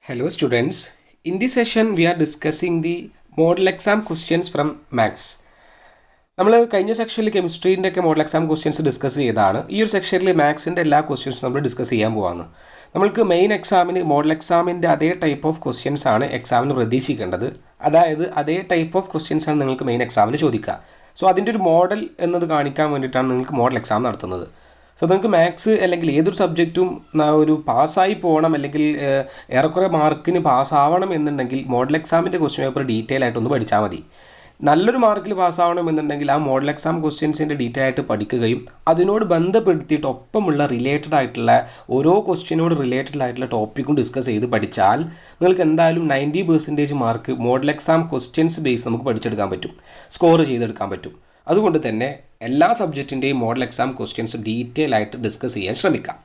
Hello students, in this session we are discussing the model exam questions from maths. നമ്മൾ കഴിഞ്ഞ സെക്ഷനിൽ കെമിസ്ട്രീൻ്റെ ഒക്കെ model exam questions discuss ചെയ്തതാണ്. ഈ ഒരു സെക്ഷനിൽ മാത്സിൻ്റെ എല്ലാ ക്വസ്റ്റ്യൻസും നമ്മൾ ഡിസ്കസ് ചെയ്യാൻ പോവാണ്. നമ്മൾക്ക് മെയിൻ എക്സാമിന് മോഡൽ എക്സാമിൻ്റെ അതേ ടൈപ്പ് ഓഫ് ക്വസ്റ്റ്യൻസ് ആണ് എക്സാമിന് പ്രതീക്ഷിക്കേണ്ടത്. അതായത് അതേ ടൈപ്പ് ഓഫ് ക്വസ്റ്റ്യൻസ് ആണ് നിങ്ങൾക്ക് മെയിൻ എക്സാമിന് ചോദിക്കുക. സോ അതിൻ്റെ ഒരു മോഡൽ എന്നത് കാണിക്കാൻ വേണ്ടിയിട്ടാണ് നിങ്ങൾക്ക് മോഡൽ എക്സാം നടത്തുന്നത്. സോ നിങ്ങൾക്ക് മാത്സ് അല്ലെങ്കിൽ ഏതൊരു സബ്ജക്റ്റും ഒരു പാസ്സായി പോകണം അല്ലെങ്കിൽ ഏറെക്കുറെ മാർക്കിന് പാസ്സാവണം എന്നുണ്ടെങ്കിൽ മോഡൽ എക്സാമിൻ്റെ ക്വസ്റ്റ്യൻ പേപ്പർ ഡീറ്റെയിൽ ആയിട്ടൊന്ന് പഠിച്ചാൽ മതി. നല്ലൊരു മാർക്കിൽ പാസ്സാവണം എന്നുണ്ടെങ്കിൽ ആ മോഡൽ എക്സാം ക്വസ്റ്റ്യൻസിൻ്റെ ഡീറ്റെയിൽ ആയിട്ട് പഠിക്കുകയും അതിനോട് ബന്ധപ്പെടുത്തിയിട്ട് ഒപ്പമുള്ള റിലേറ്റഡ് ആയിട്ടുള്ള ഓരോ ക്വസ്റ്റ്യനോട് റിലേറ്റഡ് ആയിട്ടുള്ള ടോപ്പിക്കും ഡിസ്കസ് ചെയ്ത് പഠിച്ചാൽ നിങ്ങൾക്ക് എന്തായാലും 90% mark model exam questions base നമുക്ക് പഠിച്ചെടുക്കാൻ പറ്റും, സ്കോർ ചെയ്തെടുക്കാൻ പറ്റും. അതുകൊണ്ട് തന്നെ എല്ലാ സബ്ജക്റ്റിൻ്റെയും മോഡൽ എക്സാം ക്വസ്റ്റ്യൻസ് ഡീറ്റെയിൽ ആയിട്ട് ഡിസ്കസ് ചെയ്യാൻ ശ്രമിക്കാം.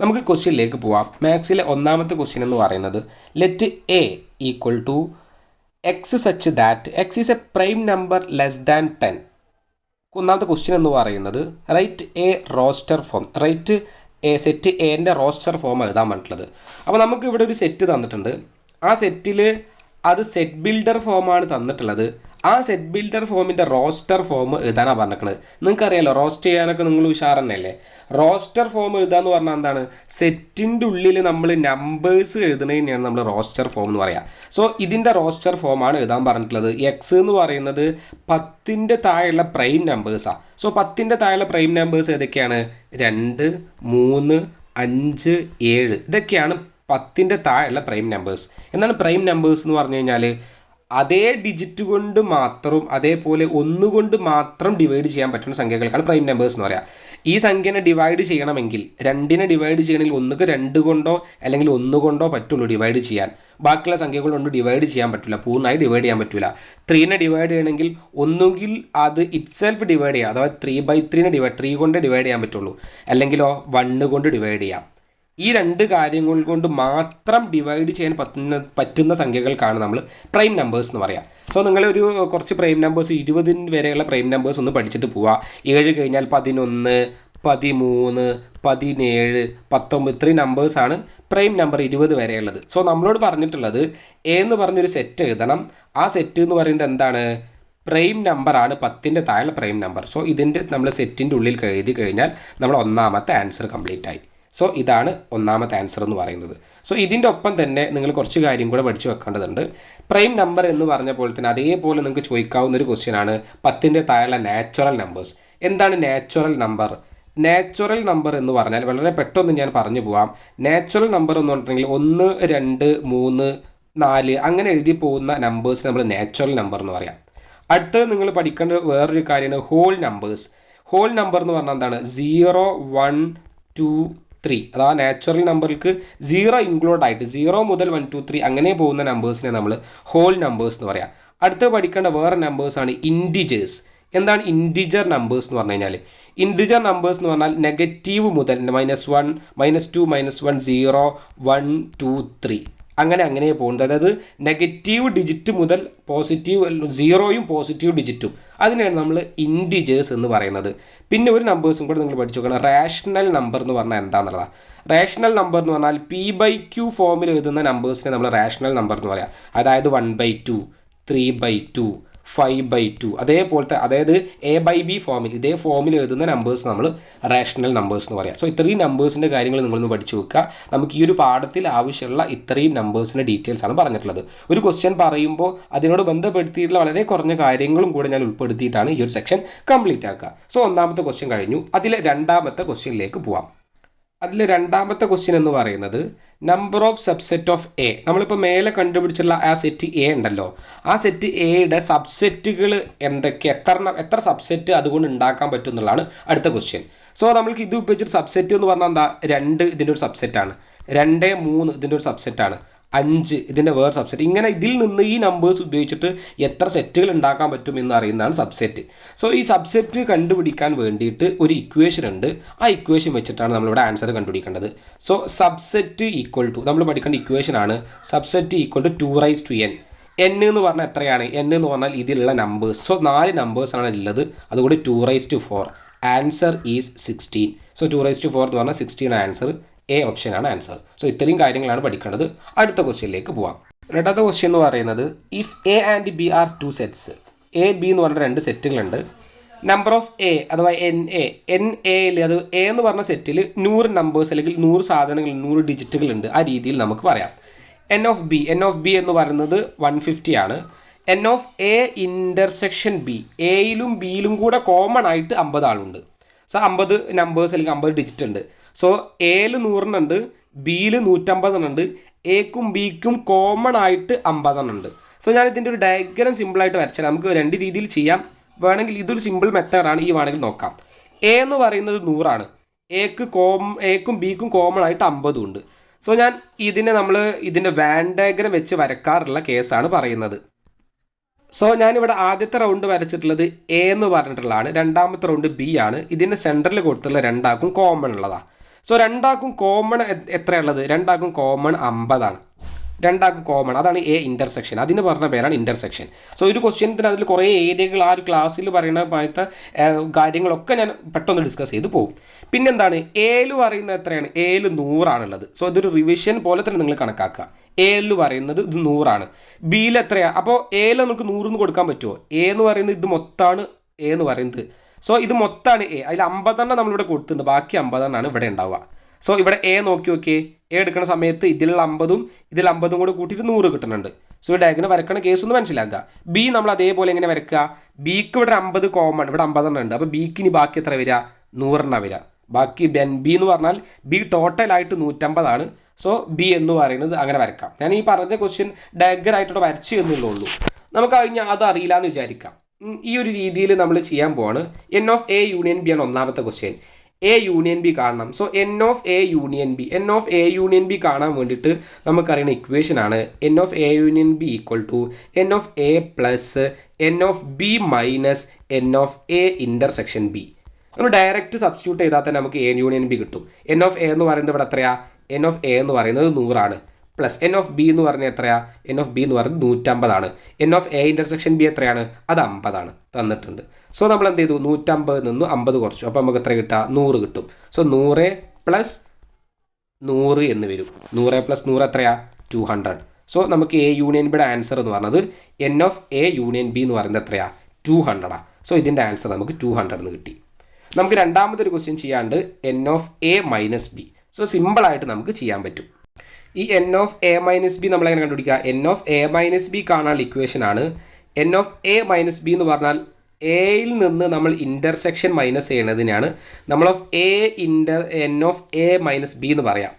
നമുക്ക് ക്വസ്റ്റ്യനിലേക്ക് പോവാം. മാത്സിലെ ഒന്നാമത്തെ ക്വസ്റ്റ്യൻ എന്ന് പറയുന്നത് let A equal to X such that X is a prime number less than 10. ഒന്നാമത്തെ ക്വസ്റ്റ്യൻ എന്ന് പറയുന്നത് write a roster form, write a set എൻ്റെ റോസ്റ്റർ ഫോം എഴുതാൻ പറഞ്ഞിട്ടുള്ളത്. അപ്പോൾ നമുക്ക് ഇവിടെ ഒരു സെറ്റ് തന്നിട്ടുണ്ട്. ആ സെറ്റിൽ അത് സെറ്റ് ബിൽഡർ ഫോമാണ് തന്നിട്ടുള്ളത്. ആ സെറ്റ് ബിൽഡർ ഫോമിൻ്റെ റോസ്റ്റർ ഫോം എഴുതാനാണ് പറഞ്ഞിരിക്കുന്നത്. നിങ്ങൾക്കറിയാലോ റോസ്റ്റ് ചെയ്യാനൊക്കെ നിങ്ങൾ ഉഷാർ തന്നെയല്ലേ. റോസ്റ്റർ ഫോം എഴുതാന്ന് പറഞ്ഞാൽ എന്താണ്, സെറ്റിൻ്റെ ഉള്ളിൽ നമ്മൾ നമ്പേഴ്സ് എഴുതുന്നതിനെയാണ് നമ്മൾ റോസ്റ്റർ ഫോം എന്ന് പറയുക. സോ ഇതിൻ്റെ റോസ്റ്റർ ഫോമാണ് എഴുതാൻ പറഞ്ഞിട്ടുള്ളത്. എക്സ് എന്ന് പറയുന്നത് 10ൻ്റെ താഴെയുള്ള പ്രൈം നമ്പേഴ്സാണ്. സോ 10ൻ്റെ താഴെയുള്ള പ്രൈം നമ്പേഴ്സ് ഏതൊക്കെയാണ്? 2, 3, 5, 7 ഇതൊക്കെയാണ് 10ൻ്റെ താഴെയുള്ള പ്രൈം നമ്പേഴ്സ്. എന്താണ് പ്രൈം നമ്പേഴ്സ് എന്ന് പറഞ്ഞു കഴിഞ്ഞാൽ അതേ ഡിജിറ്റ് കൊണ്ട് മാത്രം അതേപോലെ ഒന്നുകൊണ്ട് മാത്രം ഡിവൈഡ് ചെയ്യാൻ പറ്റുന്ന സംഖ്യകൾക്കാണ് പ്രൈം നമ്പേഴ്സ് എന്ന് പറയുക. ഈ സംഖ്യനെ ഡിവൈഡ് ചെയ്യണമെങ്കിൽ 2നെ ഡിവൈഡ് ചെയ്യണമെങ്കിൽ ഒന്നുക്ക് 2 കൊണ്ടോ അല്ലെങ്കിൽ 1 കൊണ്ടോ പറ്റുള്ളൂ ഡിവൈഡ് ചെയ്യാൻ. ബാക്കിയുള്ള സംഖ്യകൾ കൊണ്ട് ഡിവൈഡ് ചെയ്യാൻ പറ്റില്ല, പൂർണ്ണമായി ഡിവൈഡ് ചെയ്യാൻ പറ്റില്ല. 3നെ ഡിവൈഡ് ചെയ്യണമെങ്കിൽ ഒന്നുകിൽ അത് ഇറ്റ്സെൽഫ് ഡിവൈഡ് ചെയ്യാം, അഥവാ 3/3നെ 3 കൊണ്ട് ഡിവൈഡ് ചെയ്യാൻ പറ്റുള്ളൂ, അല്ലെങ്കിലോ 1 കൊണ്ട് ഡിവൈഡ് ചെയ്യാം. ഈ 2 കാര്യങ്ങൾ കൊണ്ട് മാത്രം ഡിവൈഡ് ചെയ്യാൻ പറ്റുന്ന സംഖ്യകൾക്കാണ് നമ്മൾ പ്രൈം നമ്പേഴ്സ് എന്ന് പറയാം. സോ നിങ്ങളൊരു കുറച്ച് പ്രൈം നമ്പേഴ്സ് 20 വരെയുള്ള പ്രൈം നമ്പേഴ്സ് ഒന്ന് പഠിച്ചിട്ട് പോവുക. 7 കഴിഞ്ഞാൽ 11, 13, 17, 19 ഇത്രയും നമ്പേഴ്സാണ് പ്രൈം നമ്പർ 20 വരെയുള്ളത്. സോ നമ്മളോട് പറഞ്ഞിട്ടുള്ളത് എ എന്ന് പറഞ്ഞൊരു സെറ്റ് എഴുതണം. ആ സെറ്റ് എന്ന് പറയുന്നത് എന്താണ്? പ്രൈം നമ്പറാണ്, 10ൻ്റെ താഴെ പ്രൈം നമ്പർ. സോ ഇതിൻ്റെ നമ്മൾ സെറ്റിൻ്റെ ഉള്ളിൽ എഴുതി കഴിഞ്ഞാൽ നമ്മൾ ഒന്നാമത്തെ ആൻസർ കംപ്ലീറ്റ് ആയി. സോ ഇതാണ് ഒന്നാമത്തെ ആൻസർ എന്ന് പറയുന്നത്. സോ ഇതിൻ്റെ ഒപ്പം തന്നെ നിങ്ങൾ കുറച്ച് കാര്യം കൂടെ പഠിച്ചു വെക്കേണ്ടതുണ്ട്. പ്രൈം നമ്പർ എന്ന് പറഞ്ഞ പോലെ തന്നെ അതേപോലെ നിങ്ങൾക്ക് ചോദിക്കാവുന്ന ഒരു ക്വസ്റ്റ്യനാണ് 10ൻ്റെ താഴെയുള്ള നാച്ചുറൽ നമ്പേഴ്സ്. എന്താണ് നാച്ചുറൽ നമ്പർ? നാച്ചുറൽ നമ്പർ എന്ന് പറഞ്ഞാൽ വളരെ പെട്ടെന്ന് ഞാൻ പറഞ്ഞു പോവാം. നാച്ചുറൽ നമ്പർ എന്ന് പറഞ്ഞിട്ടുണ്ടെങ്കിൽ 1, 2, 3, 4 അങ്ങനെ എഴുതി പോകുന്ന നമ്പേഴ്സ് നമ്മൾ നാച്ചുറൽ നമ്പർ എന്ന് പറയാം. അടുത്തത് നിങ്ങൾ പഠിക്കേണ്ട വേറൊരു കാര്യമാണ് ഹോൾ നമ്പേഴ്സ്. ഹോൾ നമ്പർ എന്ന് പറഞ്ഞാൽ എന്താണ്? 0, 1, 2, 3 അതാ നാച്ചുറൽ നമ്പർക്ക് 0 ഇൻക്ലൂഡ് ആയിട്ട് 0 മുതൽ 1, 2, 3 അങ്ങനെ പോകുന്ന നമ്പേഴ്സിനെ നമ്മൾ ഹോൾ നമ്പേഴ്സ് എന്ന് പറയാം. അടുത്ത് പഠിക്കേണ്ട വേറെ നമ്പേഴ്സാണ് ഇൻറ്റിജേഴ്സ്. എന്താണ് ഇൻറ്റിജർ നമ്പേഴ്സ് എന്ന് പറഞ്ഞു കഴിഞ്ഞാൽ? ഇൻറ്റിജർ നമ്പേഴ്സ് എന്ന് പറഞ്ഞാൽ നെഗറ്റീവ് മുതൽ -1, -2, -1, 0, 1, 2, 3 അങ്ങനെ പോകുന്നത്. അതായത് നെഗറ്റീവ് ഡിജിറ്റ് മുതൽ പോസിറ്റീവ് 0യും പോസിറ്റീവ് ഡിജിറ്റും അതിനെയാണ് നമ്മൾ ഇൻറ്റിജേഴ്സ് എന്ന് പറയുന്നത്. പിന്നെ ഒരു നമ്പേഴ്സും കൂടെ നിങ്ങൾ പഠിച്ചു നോക്കണം. റാഷണൽ നമ്പർ എന്ന് പറഞ്ഞാൽ എന്താണെന്നുള്ളതാണ്. റാഷണൽ നമ്പർ എന്ന് പറഞ്ഞാൽ P/Q ഫോമിൽ എഴുതുന്ന നമ്പേഴ്സിനെ നമ്മൾ റാഷണൽ നമ്പർ എന്ന് പറയാം. അതായത് 1/2, 3/2, 5/2 അതേപോലത്തെ, അതായത് A/B ഫോമിൽ ഇതേ ഫോമിൽ എഴുതുന്ന നമ്പേഴ്സ് നമ്മൾ റാഷണൽ നമ്പേഴ്സ് എന്ന് പറയാം. സോ ഇത്രയും നമ്പേഴ്സിൻ്റെ കാര്യങ്ങൾ നിങ്ങളൊന്ന് പഠിച്ചു വെക്കുക. നമുക്ക് ഈ ഒരു പാഠത്തിൽ ആവശ്യമുള്ള ഇത്രയും നമ്പേഴ്സിൻ്റെ ഡീറ്റെയിൽസ് ആണ് പറഞ്ഞിട്ടുള്ളത്. ഒരു ക്വസ്റ്റ്യൻ പറയുമ്പോൾ അതിനോട് ബന്ധപ്പെടുത്തിയിട്ടുള്ള വളരെ കുറഞ്ഞ കാര്യങ്ങളും കൂടെ ഞാൻ ഉൾപ്പെടുത്തിയിട്ടാണ് ഈ ഒരു സെക്ഷൻ കംപ്ലീറ്റ് ആക്കുക. സോ ഒന്നാമത്തെ ക്വസ്റ്റ്യൻ കഴിഞ്ഞു. അതിലെ രണ്ടാമത്തെ ക്വസ്റ്റ്യനിലേക്ക് പോവാം. അതിൽ രണ്ടാമത്തെ ക്വസ്റ്റ്യൻ എന്ന് പറയുന്നത് number of subset of A. നമ്മളിപ്പോൾ മേലെ കണ്ടുപിടിച്ചുള്ള ആ സെറ്റ് എ ഉണ്ടല്ലോ, ആ സെറ്റ് എയുടെ സബ്സെറ്റുകൾ എന്തൊക്കെ, എത്ര സബ്സെറ്റ് അതുകൊണ്ട് ഉണ്ടാക്കാൻ പറ്റും എന്നുള്ളതാണ് അടുത്ത ക്വസ്റ്റ്യൻ. സോ നമ്മൾക്ക് ഇത് ഉപയോഗിച്ചിട്ട് സബ്സെറ്റ് എന്ന് പറഞ്ഞാൽ എന്താ? 2 ഇതിൻ്റെ ഒരു സബ്സെറ്റാണ്, 2, 3 ഇതിൻ്റെ ഒരു സബ്സെറ്റാണ്, 5 ഇതിൻ്റെ വേറെ സബ്സെറ്റ്. ഇങ്ങനെ ഇതിൽ നിന്ന് ഈ നമ്പേഴ്സ് ഉപയോഗിച്ചിട്ട് എത്ര സെറ്റുകൾ ഉണ്ടാക്കാൻ പറ്റും എന്ന് അറിയുന്നതാണ് സബ്സെറ്റ്. സോ ഈ സബ്സെറ്റ് കണ്ടുപിടിക്കാൻ വേണ്ടിയിട്ട് ഒരു ഇക്വേഷൻ ഉണ്ട്. ആ ഇക്വേഷൻ വെച്ചിട്ടാണ് നമ്മളിവിടെ ആൻസർ കണ്ടുപിടിക്കേണ്ടത്. സോ സബ്സെറ്റ് ഈക്വൽ ടു നമ്മൾ പഠിക്കേണ്ട ഇക്വേഷൻ ആണ് subset equal to 2n. n എന്ന് പറഞ്ഞാൽ എത്രയാണ്? n എന്ന് പറഞ്ഞാൽ ഇതിലുള്ള നമ്പേഴ്സ്. സോ 4 നമ്പേഴ്സാണ് ഉള്ളത്, അതുകൊണ്ട് 2/4. Answer is 16. സോ 2/4 എന്ന് പറഞ്ഞാൽ 16 ആൻസർ. എ ഓപ്ഷനാണ് ആൻസർ. സോ ഇത്രയും കാര്യങ്ങളാണ് പഠിക്കേണ്ടത്. അടുത്ത ക്വസ്റ്റ്യനിലേക്ക് പോവാം. രണ്ടാമത്തെ ക്വസ്റ്റ്യൻ എന്ന് പറയുന്നത് if A and B are two sets, A B എന്ന് പറഞ്ഞ രണ്ട് സെറ്റുകളുണ്ട്. നമ്പർ ഓഫ് എ അഥവാ എൻ എയിൽ അത് എ എന്ന് പറഞ്ഞ സെറ്റിൽ 100 നമ്പേഴ്സ് അല്ലെങ്കിൽ 100 സാധനങ്ങൾ 100 ഡിജിറ്റുകളുണ്ട്. ആ രീതിയിൽ നമുക്ക് പറയാം. എൻ ഓഫ് ബി എന്ന് പറയുന്നത് 150 ആണ്. N of A intersection B, എയിലും ബിയിലും കൂടെ കോമൺ ആയിട്ട് 50 ആളുണ്ട്. സോ 50 നമ്പേഴ്സ് അല്ലെങ്കിൽ 50 ഡിജിറ്റ് ഉണ്ട്. സോ എയിൽ 100 ഉണ്ട്, ബിയിൽ 150 ഉണ്ട്, എക്കും ബിക്കും കോമൺ ആയിട്ട് 50 ഉണ്ട്. സോ ഞാൻ ഇതിൻ്റെ ഒരു ഡയഗ്രം സിമ്പിളായിട്ട് വരച്ചാൽ നമുക്ക് രണ്ട് രീതിയിൽ ചെയ്യാം. വേണമെങ്കിൽ ഇതൊരു സിമ്പിൾ മെത്തേഡാണ്, ഈ വേണമെങ്കിൽ നോക്കാം. എ എന്ന് പറയുന്നത് 100 ആണ്, എക്കും ബിക്കും കോമൺ ആയിട്ട് 50 ഉണ്ട്. സോ ഞാൻ ഇതിൻ്റെ വാൻ ഡയഗ്രം വെച്ച് വരക്കാറുള്ള കേസാണ് പറയുന്നത്. സോ ഞാനിവിടെ ആദ്യത്തെ റൗണ്ട് വരച്ചിട്ടുള്ളത് എ എന്ന് പറഞ്ഞിട്ടുള്ളതാണ്, രണ്ടാമത്തെ റൗണ്ട് ബി ആണ്. ഇതിൻ്റെ സെൻറ്ററിൽ കൊടുത്തുള്ള രണ്ടാക്കും കോമൺ ഉള്ളതാണ്. സോ രണ്ടാക്കും കോമൺ എത്രയുള്ളത്? രണ്ടാക്കും കോമൺ 50 ആണ്. രണ്ടാക്കും കോമൺ, അതാണ് എ ഇൻ്റർസെക്ഷൻ. അതിന് പറഞ്ഞ പേരാണ് ഇൻ്റർസെക്ഷൻ. സോ ഒരു ക്വസ്റ്റ്യനത്തിന് അതിൽ കുറേ ഏരിയകൾ ആ ഒരു ക്ലാസ്സിൽ പറയുന്ന പോലത്തെ കാര്യങ്ങളൊക്കെ ഞാൻ പെട്ടെന്ന് ഡിസ്കസ് ചെയ്ത് പോകും. പിന്നെന്താണ്, എയിൽ പറയുന്നത് എത്രയാണ്? എയിൽ 100 ആണുള്ളത്. സോ ഇതൊരു റിവിഷൻ പോലെ തന്നെ നിങ്ങൾ കണക്കാക്കുക. എയിൽ പറയുന്നത് ഇത് 100 ആണ്. ബിയിൽ എത്രയാണ്? അപ്പോൾ എയിൽ നമുക്ക് 100 എന്ന് കൊടുക്കാൻ പറ്റുമോ? എ എന്ന് പറയുന്നത് ഇത് മൊത്തമാണ് എ എന്ന് പറയുന്നത്. സോ ഇത് മൊത്തമാണ് എ, അതിൽ 50 നമ്മളിവിടെ കൊടുത്തിട്ടുണ്ട്, ബാക്കി 50 ഇവിടെ ഉണ്ടാവുക. സോ ഇവിടെ എ നോക്കിയേ, എ എടുക്കുന്ന സമയത്ത് ഇതിലുള്ള 50 കൂടെ കൂട്ടിയിട്ട് 100 കിട്ടുന്നുണ്ട്. സോ ഈ ഡയഗ്രം വരക്കണ കേസ് ഒന്ന് മനസ്സിലാക്കുക. ബി നമ്മൾ അതേപോലെ എങ്ങനെ വരക്കുക? ബിക്ക് ഇവിടെ 50 കോമൺ, ഇവിടെ 50 ഉണ്ട്. അപ്പോൾ ബിക്ക് ഇനി ബാക്കി എത്ര വരിക? 100 വരിക. ബാക്കി ബി എന്ന് പറഞ്ഞാൽ ബി ടോട്ടലായിട്ട് 150 ആണ്. സോ ബി എന്ന് പറയുന്നത് അങ്ങനെ വരക്കാം. ഞാൻ ഈ പറഞ്ഞ ക്വസ്റ്റ്യൻ ഡയഗ്രായിട്ടോടെ വരച്ചു എന്നുള്ളൂ. നമുക്ക് കഴിഞ്ഞാൽ അത് അറിയില്ല എന്ന് വിചാരിക്കാം. ഈ ഒരു രീതിയിൽ നമ്മൾ ചെയ്യാൻ പോവാണ്. N of A union B ആണ് ഒന്നാമത്തെ ക്വസ്റ്റ്യൻ. എ യൂണിയൻ ബി കാണണം. So N of A union B കാണാൻ വേണ്ടിയിട്ട് നമുക്കറിയുന്ന ഇക്വേഷൻ ആണ് N of A union B equal to N of A plus N of B minus N of A intersection B. നമ്മൾ direct substitute ചെയ്താൽ തന്നെ നമുക്ക് A union B കിട്ടും. N of A എന്ന് പറയുന്നത് ഇവിടെ എത്രയാ? എൻ ഓഫ് എ എന്ന് പറയുന്നത് 100 ആണ്. പ്ലസ് എൻ ഓഫ് ബി എന്ന് പറഞ്ഞാൽ എത്രയാ? എൻ ഓഫ് ബി എന്ന് പറയുന്നത് 150 ആണ്. N of A intersection B എത്രയാണ്? അത് 50 ആണ് തന്നിട്ടുണ്ട്. സോ നമ്മൾ എന്ത് ചെയ്തു? 150 നിന്ന് 50 കുറച്ചു. അപ്പോൾ നമുക്ക് എത്ര കിട്ടുക? 100 കിട്ടും. സോ 100 പ്ലസ് 100 എന്ന് വരും. 100 പ്ലസ് 100 എത്രയാ? 200. സോ നമുക്ക് എ യൂണിയൻ ബിയുടെ ആൻസർ എന്ന് പറഞ്ഞത് N of A union B എന്ന് പറയുന്നത് എത്രയാ? 200 ആണ്. സോ ഇതിൻ്റെ ആൻസർ നമുക്ക് 200 എന്ന് കിട്ടി. നമുക്ക് രണ്ടാമതൊരു ക്വസ്റ്റ്യൻ ചെയ്യാണ്ട് N of A minus B. So സിമ്പിളായിട്ട് നമുക്ക് ചെയ്യാൻ പറ്റും. ഈ N of A minus B നമ്മളെങ്ങനെ കണ്ടുപിടിക്കുക? N of A minus B കാണാനുള്ള ഇക്വേഷൻ ആണ് N of A minus B എന്ന് പറഞ്ഞാൽ എയിൽ നിന്ന് നമ്മൾ ഇൻ്റർസെക്ഷൻ മൈനസ് ചെയ്യുന്നതിനാണ് നമ്മൾ n of A minus B എന്ന് പറയാം.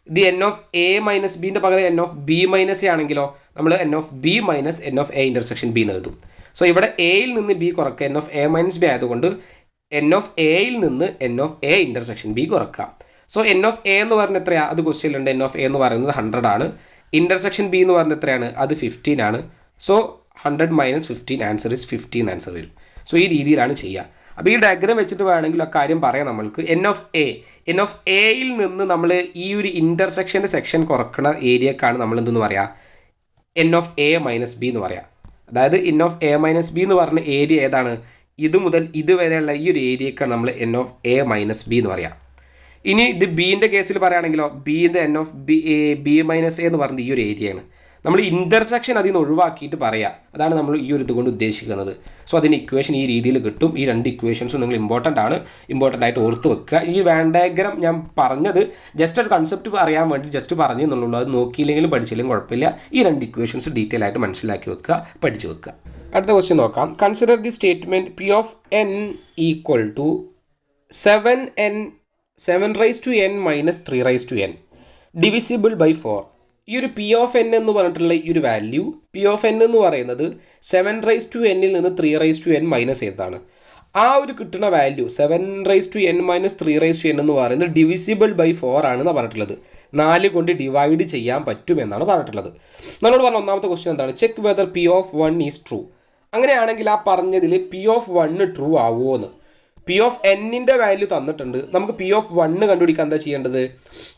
ഇത് എൻ ഓഫ് എ മൈനസ് ബിൻ്റെ പകരം N of B minus A ആണെങ്കിലോ നമ്മൾ n of B minus N of A intersection B എന്ന് എഴുതും. സോ ഇവിടെ എയിൽ നിന്ന് ബി കുറക്കുക, N of A minus B ആയതുകൊണ്ട് എൻ ഓഫ് എയിൽ നിന്ന് N of A intersection B കുറക്കുക. സോ എൻ ഓഫ് എ എന്ന് പറഞ്ഞാൽ എത്രയാണ്? അത് ക്വസ്റ്റ്യനിലുണ്ട്. എൻ ഓഫ് എ എന്ന് പറയുന്നത് 100 ആണ്. ഇൻ്റർസെക്ഷൻ ബി എന്ന് പറഞ്ഞാൽ എത്രയാണ്? അത് 15 ആണ്. So 100 minus 15 answer is 15 answer വരും. സോ ഈ രീതിയിലാണ് ചെയ്യുക. അപ്പോൾ ഈ ഡയഗ്രം വെച്ചിട്ട് വേണമെങ്കിൽ ആ കാര്യം പറയാം. നമ്മൾക്ക് എൻ ഓഫ് എയിൽ നിന്ന് നമ്മൾ ഈ ഒരു ഇൻ്റർസെക്ഷൻ്റെ സെക്ഷൻ കുറക്കുന്ന ഏരിയക്കാണ് നമ്മൾ എന്തെന്ന് പറയുക? N of A minus B എന്ന് പറയാം. അതായത് N of A minus B എന്ന് പറഞ്ഞ ഏരിയ ഏതാണ്? ഇത് മുതൽ ഇതുവരെയുള്ള ഈ ഒരു ഏരിയക്കാണ് നമ്മൾ n of A minus B എന്ന് പറയാം. ഇനി ഇത് ബീൻ്റെ കേസിൽ പറയുകയാണെങ്കിലോ ബീൻ്റെ n of B minus A എന്ന് പറയുന്നത് ഈ ഒരു ഏരിയയാണ്. നമ്മൾ ഇൻ്റർസെക്ഷൻ അതിൽ നിന്ന് ഒഴിവാക്കിയിട്ട് പറയാം. അതാണ് നമ്മൾ ഈ ഒരു ഇതുകൊണ്ട് ഉദ്ദേശിക്കുന്നത്. സോ അതിന് ഇക്വേഷൻ ഈ രീതിയിൽ കിട്ടും. ഈ രണ്ട് ഇക്വേഷൻസും നിങ്ങൾ ഇമ്പോർട്ടൻ്റ് ആയിട്ട് ഓർത്ത് വെക്കുക. ഈ വാൻ ഡയഗ്രം ഞാൻ പറഞ്ഞത് ജസ്റ്റ് ഒരു കൺസെപ്റ്റ് അറിയാൻ വേണ്ടി ജസ്റ്റ് പറഞ്ഞു എന്നുള്ളൂ. അത് നോക്കിയില്ലെങ്കിലും പഠിച്ചില്ലെങ്കിലും കുഴപ്പമില്ല. ഈ രണ്ട് ഇക്വേഷൻസ് ഡീറ്റെയിൽ ആയിട്ട് മനസ്സിലാക്കി വെക്കുക, പഠിച്ചു വെക്കുക. അടുത്ത ക്വസ്റ്റ്യൻ നോക്കാം. Consider the statement P of N equal to 7 raise to N minus 3 raise to N divisible by 4. ഈ ഒരു പി ഓഫ് എൻ എന്ന് പറഞ്ഞിട്ടുള്ള ഈ ഒരു വാല്യൂ, പി ഓഫ് എൻ എന്ന് പറയുന്നത് 7 റൈസ് ടു എന്നിൽ നിന്ന് 3 റൈസ് ടു എൻ മൈനസ് ചെയ്തതാണ്. ആ ഒരു കിട്ടുന്ന value 7 raise to N minus 3 raise to N എന്ന് പറയുന്നത് ഡിവിസിബിൾ ബൈ 4 ആണെന്നാണ് പറഞ്ഞിട്ടുള്ളത്. 4 കൊണ്ട് ഡിവൈഡ് ചെയ്യാൻ പറ്റുമെന്നാണ് പറഞ്ഞിട്ടുള്ളത്. നമ്മളോട് പറഞ്ഞ ഒന്നാമത്തെ ക്വസ്റ്റ്യൻ എന്താണ്? Check whether P of 1 is true. അങ്ങനെയാണെങ്കിൽ ആ പറഞ്ഞതിൽ പി ഓഫ് 1 ട്രൂ ആവുമോ എന്ന്. പി ഓഫ് എന്നിൻ്റെ വാല്യൂ തന്നിട്ടുണ്ട്. നമുക്ക് പി ഓഫ് 1 കണ്ടുപിടിക്കാൻ എന്താ ചെയ്യേണ്ടത്?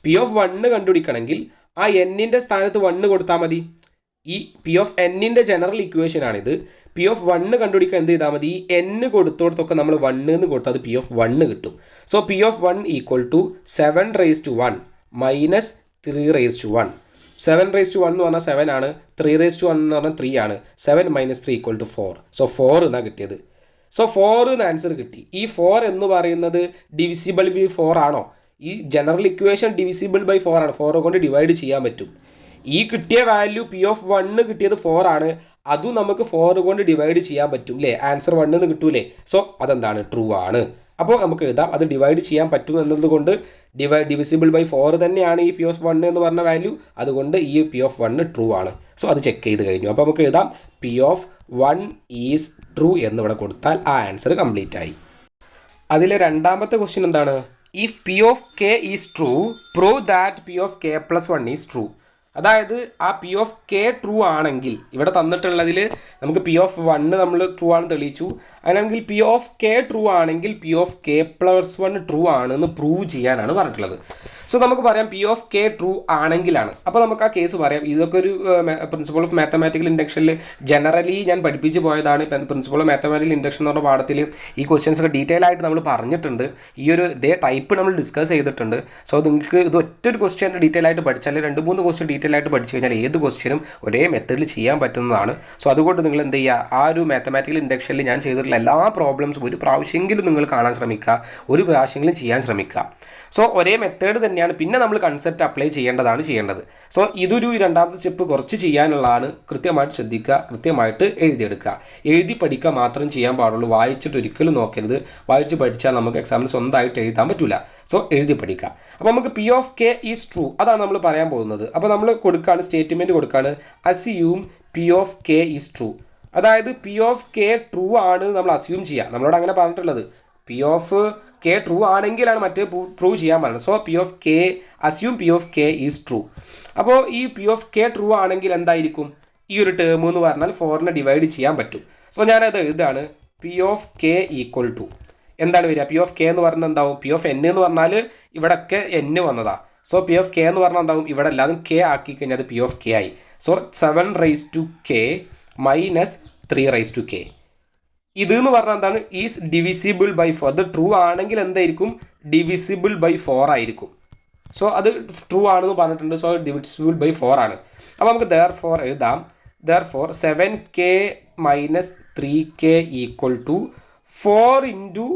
പി ഓഫ് 1 കണ്ടുപിടിക്കണമെങ്കിൽ ആ എന്നിൻ്റെ സ്ഥാനത്ത് 1 കൊടുത്താൽ മതി. ഈ പി ഓഫ് എന്നിൻ്റെ ജനറൽ ഇക്വേഷൻ ആണിത്. പി ഓഫ് 1 കണ്ടുപിടിക്കാൻ എന്ത് ചെയ്താൽ മതി? ഈ n കൊടുത്തോടത്തൊക്കെ നമ്മൾ 1 എന്ന് കൊടുത്താൽ അത് പി ഓഫ് 1 കിട്ടും. So P of 1 equal to 7 raise to 1 minus 3^1. 7^1 എന്ന് പറഞ്ഞാൽ 7 ആണ്, 3^1 എന്ന് പറഞ്ഞാൽ 3 ആണ്. 7 - 3 = 4. സോ 4 എന്നാണ് കിട്ടിയത്. സോ 4 എന്ന് ആൻസർ കിട്ടി. ഈ 4 എന്ന് പറയുന്നത് ഡിവിസിബിൾ ബൈ 4 ആണോ? ഈ ജനറൽ ഇക്വേഷൻ ഡിവിസിബിൾ ബൈ 4 ആണ്. 4 കൊണ്ട് ഡിവൈഡ് ചെയ്യാൻ പറ്റും. ഈ കിട്ടിയ വാല്യൂ P(1) കിട്ടിയത് 4 ആണ്. അതും നമുക്ക് 4 കൊണ്ട് ഡിവൈഡ് ചെയ്യാൻ പറ്റും അല്ലേ? ആൻസർ 1 എന്ന് കിട്ടൂലേ? സോ അതെന്താണ്? ട്രൂ ആണ്. അപ്പോൾ നമുക്ക് എഴുതാം അത് ഡിവൈഡ് ചെയ്യാൻ പറ്റും എന്നതുകൊണ്ട് ഡിവിസിബിൾ ബൈ 4 തന്നെയാണ് ഈ P(1) എന്ന് പറഞ്ഞ വാല്യൂ. അതുകൊണ്ട് ഈ P(1) ട്രൂ ആണ്. സോ അത് ചെക്ക് ചെയ്ത് കഴിഞ്ഞു. അപ്പോൾ നമുക്ക് എഴുതാം P(1) ഈസ് ട്രൂ എന്നിവിടെ കൊടുത്താൽ ആ ആൻസർ കംപ്ലീറ്റ് ആയി. അതിലെ രണ്ടാമത്തെ ക്വസ്റ്റ്യൻ എന്താണ്? If P(k) is true, prove that P(k+1) is true. അതായത് ആ P(k) ട്രൂ ആണെങ്കിൽ ഇവിടെ തന്നിട്ടുള്ളതിൽ നമുക്ക് P(1) നമ്മൾ ട്രൂ ആണ് തെളിയിച്ചു. അങ്ങനെയാണെങ്കിൽ P(k) ട്രൂ ആണെങ്കിൽ P(k+1) ട്രൂ ആണെന്ന് പ്രൂവ് ചെയ്യാനാണ് പറഞ്ഞിട്ടുള്ളത്. സോ നമുക്ക് പറയാം P(k) ട്രൂ ആണെങ്കിലാണ്. അപ്പോൾ നമുക്ക് ആ കേസ് പറയാം. ഇതൊക്കെ ഒരു പ്രിൻസിപ്പിൾ ഓഫ് മാത്തമാറ്റിക്കൽ ഇൻഡക്ഷനിൽ ജനറലി ഞാൻ പഠിപ്പിച്ച് പോയതാണ്. പ്രിൻസിപ്പിൾ ഓഫ് മാത്തമാറ്റിക്കൽ ഇൻഡക്ഷൻ എന്ന് പറഞ്ഞ പാഠത്തിൽ ഈ ക്വസ്റ്റ്യൻസ് ഒക്കെ ഡീറ്റെയിൽ ആയിട്ട് നമ്മൾ പറഞ്ഞിട്ടുണ്ട്. ഈ ഒരു ഇതേ ടൈപ്പ് നമ്മൾ ഡിസ്കസ് ചെയ്തിട്ടുണ്ട്. സോ നിങ്ങൾക്ക് ഇത് ഒറ്റൊരു ക്വസ്റ്റ്യൻ ഡീറ്റെയിൽ ആയിട്ട് പഠിച്ചാൽ 2-3 ക്വസ്റ്റ്യൻ ഡീറ്റെയിൽ ആയിട്ട് പഠിച്ചു കഴിഞ്ഞാൽ ഏത് ക്വസ്റ്റ്യനും ഒരേ മെത്തേഡിൽ ചെയ്യാൻ പറ്റുന്നതാണ്. സോ അതുകൊണ്ട് നിങ്ങൾ എന്ത് ചെയ്യുക, ആ ഒരു മാത്തമാറ്റിക്കൽ ഇൻഡക്ഷനിൽ ഞാൻ ചെയ്തിട്ടുള്ള എല്ലാ പ്രോബ്ലംസും ഒരു പ്രാവശ്യമെങ്കിലും നിങ്ങൾ കാണാൻ ശ്രമിക്കുക, ഒരു പ്രാവശ്യമെങ്കിലും ചെയ്യാൻ ശ്രമിക്കുക. സോ ഒരേ മെത്തേഡ് തന്നെയാണ്. പിന്നെ നമ്മൾ കൺസെപ്റ്റ് അപ്ലൈ ചെയ്യേണ്ടത്. സോ ഇതൊരു രണ്ടാമത്തെ സ്റ്റെപ്പ് കുറച്ച് ചെയ്യാനുള്ളതാണ്. കൃത്യമായിട്ട് ശ്രദ്ധിക്കുക, കൃത്യമായിട്ട് എഴുതിയെടുക്കുക. എഴുതി പഠിക്കുക മാത്രം ചെയ്യാൻ പാടുള്ളൂ. വായിച്ചിട്ട് ഒരിക്കലും നോക്കരുത്. വായിച്ച് പഠിച്ചാൽ നമുക്ക് എക്സാമിന് സ്വന്തമായിട്ട് എഴുതാൻ പറ്റില്ല. സോ എഴുതി പഠിക്കുക. അപ്പോൾ നമുക്ക് P(k) ഈസ് ട്രൂ അതാണ് നമ്മൾ പറയാൻ പോകുന്നത്. അപ്പോൾ നമ്മൾ കൊടുക്കുകയാണ്, സ്റ്റേറ്റ്മെൻറ്റ് കൊടുക്കുകയാണ്, അസ്യൂം P(k) ഈസ് ട്രൂ. അതായത് P(k) ട്രൂ ആണ് നമ്മൾ അസ്യൂം ചെയ്യുക. നമ്മളോട് അങ്ങനെ പറഞ്ഞിട്ടുള്ളത് P(k) ട്രൂ ആണെങ്കിലാണ് മറ്റേ പ്രൂവ് ചെയ്യാൻ പറയുന്നത്. So assume P(k) is true. അപ്പോൾ ഈ P(k) ട്രൂ ആണെങ്കിൽ എന്തായിരിക്കും? ഈ ഒരു ടേം എന്ന് പറഞ്ഞാൽ 4നെ ഡിവൈഡ് ചെയ്യാൻ പറ്റും. സോ ഞാനത് എഴുതാണ് P(k) ഈക്വൽ ടു എന്താണ് വരിക? P(k) എന്ന് പറഞ്ഞാൽ എന്താവും? P(n) എന്ന് പറഞ്ഞാൽ ഇവിടെയൊക്കെ n വന്നതാണ്. സോ P(k) എന്ന് പറഞ്ഞാൽ എന്താവും? ഇവിടെ എല്ലാതും k ആക്കി കഴിഞ്ഞാൽ അത് P(k) ആയി. So 7^k - 3^k. ഇത് എന്ന് പറഞ്ഞാൽ എന്താണ്? Is divisible by 4. അത് ട്രൂ ആണെങ്കിൽ എന്തായിരിക്കും? ഡിവിസിബിൾ ബൈ 4 ആയിരിക്കും. സോ അത് ട്രൂ ആണെന്ന് പറഞ്ഞിട്ടുണ്ട്. സോ ഡിവിസിബിൾ ബൈ 4 ആണ്. അപ്പോൾ നമുക്ക് therefore എഴുതാം, therefore 7k - 3k equal to 4 ×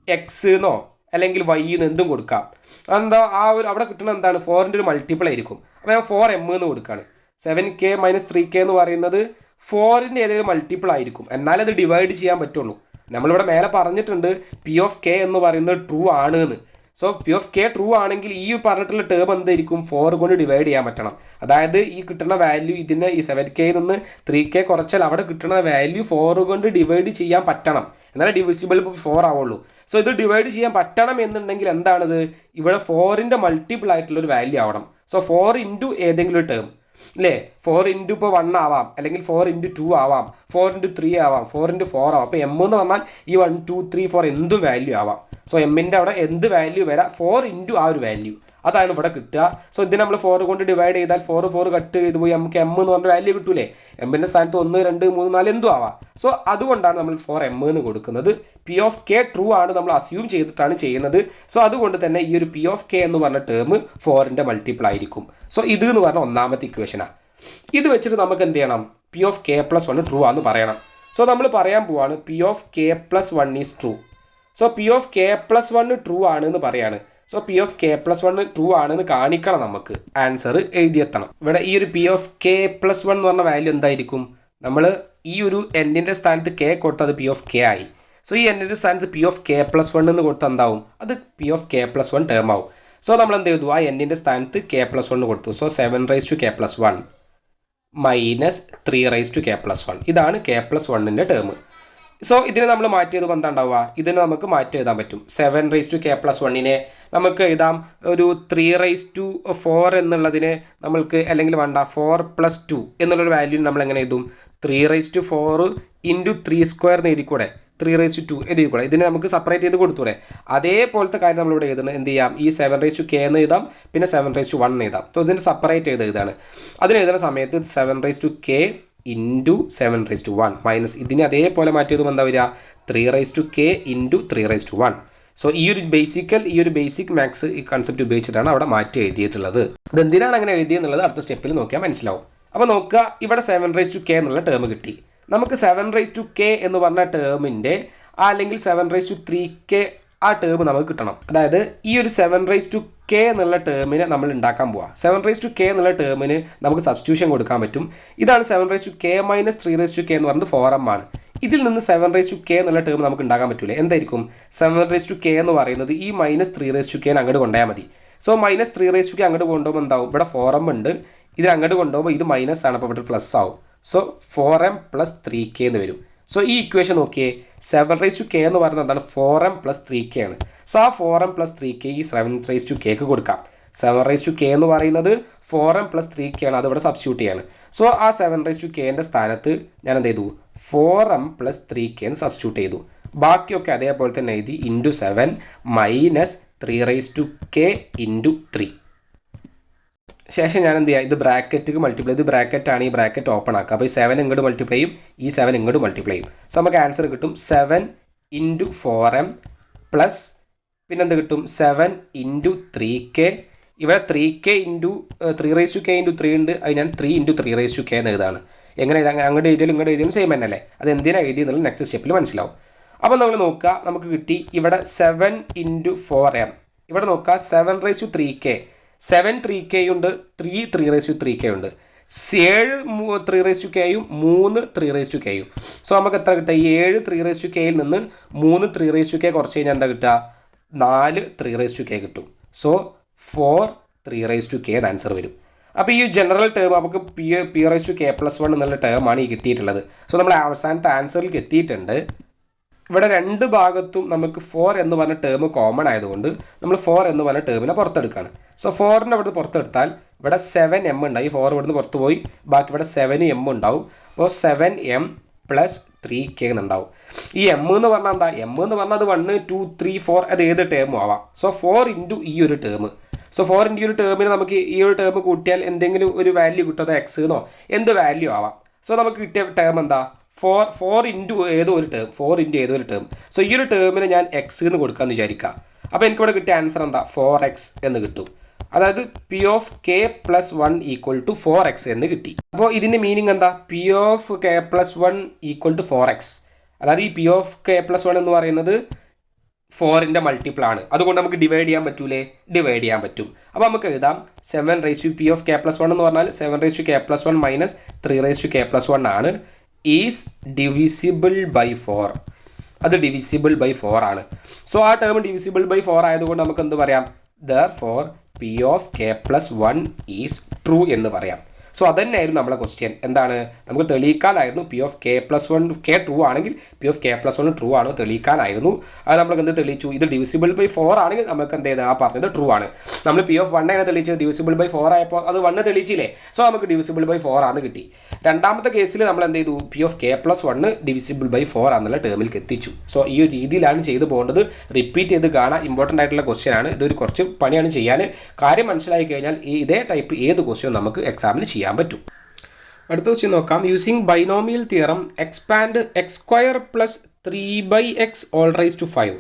x എന്നോ അല്ലെങ്കിൽ y എന്ന് എന്തും കൊടുക്കാം. എന്താ ആ ഒരു അവിടെ കിട്ടുന്നത് എന്താണ്? 4ൻ്റെ ഒരു മൾട്ടിപ്പിൾ ആയിരിക്കും. അപ്പോൾ ഞാൻ 4m എന്ന് കൊടുക്കുകയാണ്. 7k - 3k എന്ന് പറയുന്നത് 4ൻ്റെ ഏതെങ്കിലും മൾട്ടിപ്പിൾ ആയിരിക്കും. എന്നാലത് ഡിവൈഡ് ചെയ്യാൻ പറ്റുള്ളൂ. നമ്മളിവിടെ മേലെ പറഞ്ഞിട്ടുണ്ട് P(k) എന്ന് പറയുന്നത് ട്രൂ ആണ് എന്ന്. സോ P(k) ട്രൂ ആണെങ്കിൽ ഈ പറഞ്ഞിട്ടുള്ള ടേം എന്തായിരിക്കും? 4 കൊണ്ട് ഡിവൈഡ് ചെയ്യാൻ പറ്റണം. അതായത് ഈ കിട്ടുന്ന വാല്യൂ ഇതിനെ ഈ 7k നിന്ന് 3k കുറച്ചാൽ അവിടെ കിട്ടുന്ന വാല്യൂ 4 കൊണ്ട് ഡിവൈഡ് ചെയ്യാൻ പറ്റണം. എന്നാലേ ഡിവിസിബിൾ 4 ആവുള്ളൂ. സോ ഇത് ഡിവൈഡ് ചെയ്യാൻ പറ്റണം എന്നുണ്ടെങ്കിൽ എന്താണിത്? ഇവിടെ 4ൻ്റെ മൾട്ടിപ്പിൾ ആയിട്ടുള്ളൊരു വാല്യൂ ആവണം. സോ 4 × ഏതെങ്കിലും ഒരു ടേം അല്ലേ? 4 × ഇപ്പോൾ 1 ആവാം, അല്ലെങ്കിൽ 4 × 2 ആവാം, 4 × 3 ആവാം, 4 × 4 ആവാം. അപ്പോൾ m എന്ന് പറഞ്ഞാൽ ഈ 1, 2, 3, 4 എന്തും വാല്യൂ ആവാം. സോ എമ്മിൻ്റെ അവിടെ എന്ത് വാല്യൂ വരാം? 4 × ആ ഒരു വാല്യൂ അതാണ് ഇവിടെ കിട്ടുക. സോ ഇതിന് നമ്മൾ 4 കൊണ്ട് ഡിവൈഡ് ചെയ്താൽ 4 കട്ട് ചെയ്ത് പോയി നമുക്ക് m എന്ന് പറഞ്ഞ വാല്യൂ കിട്ടൂലേ? എമ്മിൻ്റെ സ്ഥാനത്ത് 1, 2, 3, 4 എന്തും ആവാം. സോ അതുകൊണ്ടാണ് നമ്മൾ 4m എന്ന് കൊടുക്കുന്നത്. P(k) ട്രൂ ആണ് നമ്മൾ അസ്യൂം ചെയ്തിട്ടാണ് ചെയ്യുന്നത്. സോ അതുകൊണ്ട് തന്നെ ഈ ഒരു P(k) എന്ന് പറഞ്ഞ ടേം 4ൻ്റെ മൾട്ടിപ്പിൾ ആയിരിക്കും. സോ ഇത് എന്ന് പറഞ്ഞ ഒന്നാമത്തെ ഇക്വേഷനാണ്. ഇത് വെച്ചിട്ട് നമുക്ക് എന്ത് ചെയ്യണം? P(k+1) ട്രൂ ആണെന്ന് പറയണം. സോ നമ്മൾ പറയാൻ പോവാണ് P(k+1) is true. So P(k+1) true ആണ് എന്ന് പറയാണ്. സോ P(k+1) ട്രൂ ആണെന്ന് കാണിക്കണം. നമുക്ക് ആൻസർ എഴുതിയെത്തണം. ഇവിടെ ഈ ഒരു P(k+1) എന്ന് പറഞ്ഞ വാല്യൂ എന്തായിരിക്കും? നമ്മൾ ഈ ഒരു n-ൻ്റെ സ്ഥാനത്ത് k കൊടുത്താൽ അത് P(k) ആയി. സോ ഈ n-ൻ്റെ സ്ഥാനത്ത് P(k+1) എന്ന് കൊടുത്താൽ എന്താവും? അത് P(k+1) ടേം ആവും. സോ നമ്മൾ എന്ത് ചെയ്തു? ആ n-ൻ്റെ സ്ഥാനത്ത് k+1 കൊടുത്തു. സോ 7^k+1 - 3^k+1 ഇതാണ് k+1ൻ്റെ ടേം. സോ ഇതിനെ നമ്മൾ മാറ്റിയത് എന്താ ഉണ്ടാവുക? ഇതിനെ നമുക്ക് മാറ്റി എഴുതാൻ പറ്റും. 7^k+1നെ നമുക്ക് എഴുതാം ഒരു 3^4 എന്നുള്ളതിനെ നമ്മൾക്ക്, അല്ലെങ്കിൽ വേണ്ട 4+2 എന്നുള്ളൊരു വാല്യൂ നമ്മൾ എങ്ങനെ എഴുതും? 3^4 × 3² എന്ന് എഴുതിക്കൂടെ? 3^2 എഴുതിക്കൂടെ? ഇതിനെ നമുക്ക് സെപ്പറേറ്റ് ചെയ്ത് കൊടുത്തൂടെ? അതേപോലത്തെ കാര്യം നമ്മളിവിടെ എഴുതുന്നത് എന്ത് ചെയ്യാം? ഈ 7^k എന്ന് എഴുതാം, പിന്നെ 7^1 എന്ന് എഴുതാം. സോ ഇതിന് സെപ്പറേറ്റ് ചെയ്ത് എഴുതാണ്. അതിന് എഴുതുന്ന സമയത്ത് 7^k × 7^1 മൈനസ് ഇതിനെ അതേപോലെ മാറ്റിയതും എന്താ വരിക? 3^k × 3^1. സോ ഈ ഒരു ബേസിക് മാത്സ് ഈ കൺസെപ്റ്റ് ഉപയോഗിച്ചിട്ടാണ് അവിടെ മാറ്റി എഴുതിയിട്ടുള്ളത്. ഇതെന്തിനാണ് അങ്ങനെ എഴുതിയെന്നുള്ളത് അടുത്ത സ്റ്റെപ്പിൽ നോക്കിയാൽ മനസ്സിലാവും. അപ്പോൾ നോക്കുക, ഇവിടെ 7k എന്നുള്ള ടേം കിട്ടി. നമുക്ക് 7k എന്ന് പറഞ്ഞ ടേമിൻ്റെ അല്ലെങ്കിൽ 7/3k ആ ടേം നമുക്ക് കിട്ടണം. അതായത് ഈ ഒരു 7k എന്നുള്ള ടേമിനെ നമ്മൾ ഉണ്ടാക്കാൻ പോവാം. 7k എന്നുള്ള ടേമിന് നമുക്ക് സബ്സ്റ്റിറ്റ്യൂഷൻ കൊടുക്കാൻ പറ്റും. ഇതാണ് 7k - 3k എന്ന് പറയുന്നത് 4m ആണ്. ഇതിൽ നിന്ന് 7k എന്നുള്ള ടേം നമുക്ക് ഉണ്ടാക്കാൻ പറ്റൂലേ? എന്തായിരിക്കും? 7k എന്ന് പറയുന്നത് ഈ -3k അങ്ങോട്ട് കൊണ്ടുപോയാൽ മതി. സോ -3k അങ്ങോട്ട് കൊണ്ടുപോകുമ്പോൾ എന്താവും? ഇവിടെ 4m ഉണ്ട്, ഇത് അങ്ങോട്ട് കൊണ്ടുപോകുമ്പോൾ ഇത് മൈനസ് ആണ്, അപ്പോൾ ഇവിടെ പ്ലസ് ആവും. സോ 4m + 3k എന്ന് വരും. സോ ഈ ഇക്വേഷൻ നോക്കിയേ, 7k എന്ന് പറയുന്നത് എന്താണ്? 4m + 3k ആണ്. സോ ആ 4m + 3k ഈ 7k കൊടുക്കാം. 7k എന്ന് പറയുന്നത് 4m + 3k ആണ്, അത് ഇവിടെ സബ്സ്റ്റിറ്റ്യൂട്ട് ചെയ്യാണ്. സോ ആ 7kൻ്റെ സ്ഥാനത്ത് ഞാൻ എന്ത് ചെയ്തു? 4m + 3k എന്ന് സബ്സ്റ്റിറ്റ്യൂട്ട് ചെയ്തു. ബാക്കിയൊക്കെ അതേപോലെ തന്നെ എഴുതി. × 7 - 3k × 3. ശേഷം ഞാൻ എന്ത് ചെയ്യുക? ഇത് ബ്രാക്കറ്റ് മൾട്ടിപ്ലൈ, ഇത് ബ്രാക്കറ്റാണ്, ഈ ബ്രാക്കറ്റ് ഓപ്പൺ ആക്കുക. അപ്പോൾ ഈ 7 ഇങ്ങോട്ട് മൾട്ടിപ്ലൈ ചെയ്യും, ഈ 7 ഇങ്ങോട്ട് മൾട്ടിപ്ലൈ ചെയ്യും. സോ നമുക്ക് ആൻസർ കിട്ടും 7 × 4m പ്ലസ് പിന്നെന്ത് കിട്ടും? 7 × 3k. ഇവിടെ 3k × 3k × 3 ഉണ്ട്, അത് ഞാൻ 3 × 3k എന്ന് എഴുതാണ്. എങ്ങനെ അങ്ങോട്ട് എഴുതിയാലും ഇങ്ങോട്ട് എഴുതിയാലും സെയിം തന്നെയല്ലേ? അത് എന്തിനാണ് എഴുതിയെന്നുള്ളത് നെക്സ്റ്റ് സ്റ്റെപ്പിൽ മനസ്സിലാവും. അപ്പോൾ നമ്മൾ നോക്കുക, നമുക്ക് കിട്ടി ഇവിടെ 7 × 4m. ഇവിടെ നോക്കുക 7/3k, 7 3k ഉണ്ട്, 3 3/3k ഉണ്ട്, 7 3/3kയും 3 3/3kയും. സോ നമുക്ക് എത്ര കിട്ടുക? 7 3/3kയിൽ നിന്ന് 3 3/3k കുറച്ച് കഴിഞ്ഞാൽ എന്താ കിട്ടുക? 4 3/3k കിട്ടും. സോ 4 3/3k എന്ന് ആൻസർ വരും. അപ്പോൾ ഈ ജനറൽ ടേം നമുക്ക് p/k+1 എന്നുള്ള ടേമാണ് ഈ കിട്ടിയിട്ടുള്ളത്. സോ നമ്മൾ അവസാനത്തെ ആൻസറിലേക്ക് എത്തിയിട്ടുണ്ട്. ഇവിടെ രണ്ട് ഭാഗത്തും നമുക്ക് 4 എന്ന് പറഞ്ഞ ടേം കോമൺ ആയതുകൊണ്ട് നമ്മൾ 4 എന്ന് പറഞ്ഞ ടേമിനെ പുറത്തെടുക്കുകയാണ്. സോ 4നെ ഇവിടുന്ന് പുറത്തെടുത്താൽ ഇവിടെ 7m ഉണ്ടായി, 4 ഇവിടുന്ന് പുറത്ത് പോയി, ബാക്കി ഇവിടെ 7m ഉണ്ടാവും. അപ്പോൾ 7m + 3k എന്നുണ്ടാവും. ഈ m എന്ന് പറഞ്ഞാൽ എന്താ? m എന്ന് പറഞ്ഞാൽ അത് 1 2 3 4 അത് ഏത് ടേമും ആവാം. സോ 4 × ഈ ഒരു ടേം. സോ 4 × ഈ ഒരു ടേമിന് നമുക്ക് ഈ ഒരു ടേം കൂട്ടിയാൽ എന്തെങ്കിലും ഒരു വാല്യൂ കിട്ടും, അത് x എന്നോ എന്ത് വാല്യൂ ആവാം. സോ നമുക്ക് കിട്ടിയ ടേം എന്താ? 4 × ഏതോ ഒരു ടേം, 4 × ഏതോ ഒരു ടേം. സോ ഈ ഒരു ടേമിന് ഞാൻ x എന്ന് കൊടുക്കാമെന്ന് വിചാരിക്കുക. അപ്പോൾ എനിക്കിവിടെ കിട്ടിയ ആൻസർ എന്താ? 4x എന്ന് കിട്ടും. അതായത് p(k+1) = 4x എന്ന് കിട്ടി. അപ്പോൾ ഇതിൻ്റെ മീനിങ് എന്താ? p(k+1) = 4x. അതായത് ഈ p(k+1) എന്ന് പറയുന്നത് 4ൻ്റെ മൾട്ടിപ്പിൾ ആണ്. അതുകൊണ്ട് നമുക്ക് ഡിവൈഡ് ചെയ്യാൻ പറ്റൂലേ? ഡിവൈഡ് ചെയ്യാൻ പറ്റും. അപ്പോൾ നമുക്ക് എഴുതാം 7p(k+1) എന്ന് പറഞ്ഞാൽ 7k+1 - 3k+1 ആണ്. Is divisible by 4. അത് ഡിവിസിബിൾ ബൈ 4 ആണ്. സോ ആ ടേം ഡിവിസിബിൾ ബൈ 4 ആയതുകൊണ്ട് നമുക്ക് എന്ത് പറയാം? therefore p(k+1) ഈസ് ട്രൂ എന്ന് പറയാം. സോ അതന്നെയായിരുന്നു നമ്മളെ ക്വസ്റ്റ്യൻ. എന്താണ്? നമുക്ക് തെളിയിക്കാനായിരുന്നു p(k+1) k ട്രൂ ആണെങ്കിൽ p(k+1) ട്രൂ ആണോ തെളിയിക്കാനായിരുന്നു. അത് നമ്മൾക്ക് എന്ത് തെളിയിച്ചു? ഇത് ഡിവിസിബിൾ ബൈ 4 ആണെങ്കിൽ നമുക്ക് എന്ത് ചെയ്ത് ആ പറഞ്ഞത് ട്രൂ ആണ്. നമ്മൾ p(1) തെളിയിച്ചത് ഡിവിസിബിൾ ബൈ 4 ആയപ്പോൾ അത് 1 തെളിയിച്ചില്ലേ? സോ നമുക്ക് ഡിവിസിബിൾ ബൈ 4 ആണ് കിട്ടി. രണ്ടാമത്തെ കേസിൽ നമ്മൾ എന്ത് ചെയ്തു? p(k+1) ഡിവിസിബിൾ ബൈ 4 എന്നുള്ള ടേമിലേക്ക് എത്തിച്ചു. സോ ഈ ഒരു രീതിയിലാണ് ചെയ്തു പോകേണ്ടത്. റിപ്പീറ്റ് ചെയ്ത് കാണാൻ ഇമ്പോർട്ടൻ്റ് ആയിട്ടുള്ള ക്വസ്റ്റ്യൻ ആണ്. ഇതൊരു കുറച്ച് പണിയാണ് ചെയ്യാൻ. കാര്യം മനസ്സിലായി കഴിഞ്ഞാൽ ഇതേ ടൈപ്പ് ഏത് ക്വസ്റ്റ്യൻ നമുക്ക് എക്സാമിൽ ചെയ്യാൻ പറ്റും. അടുത്ത ക്വസ്റ്റ്യൻ നോക്കാം. Using binomial theorem expand x² + 3/x (5).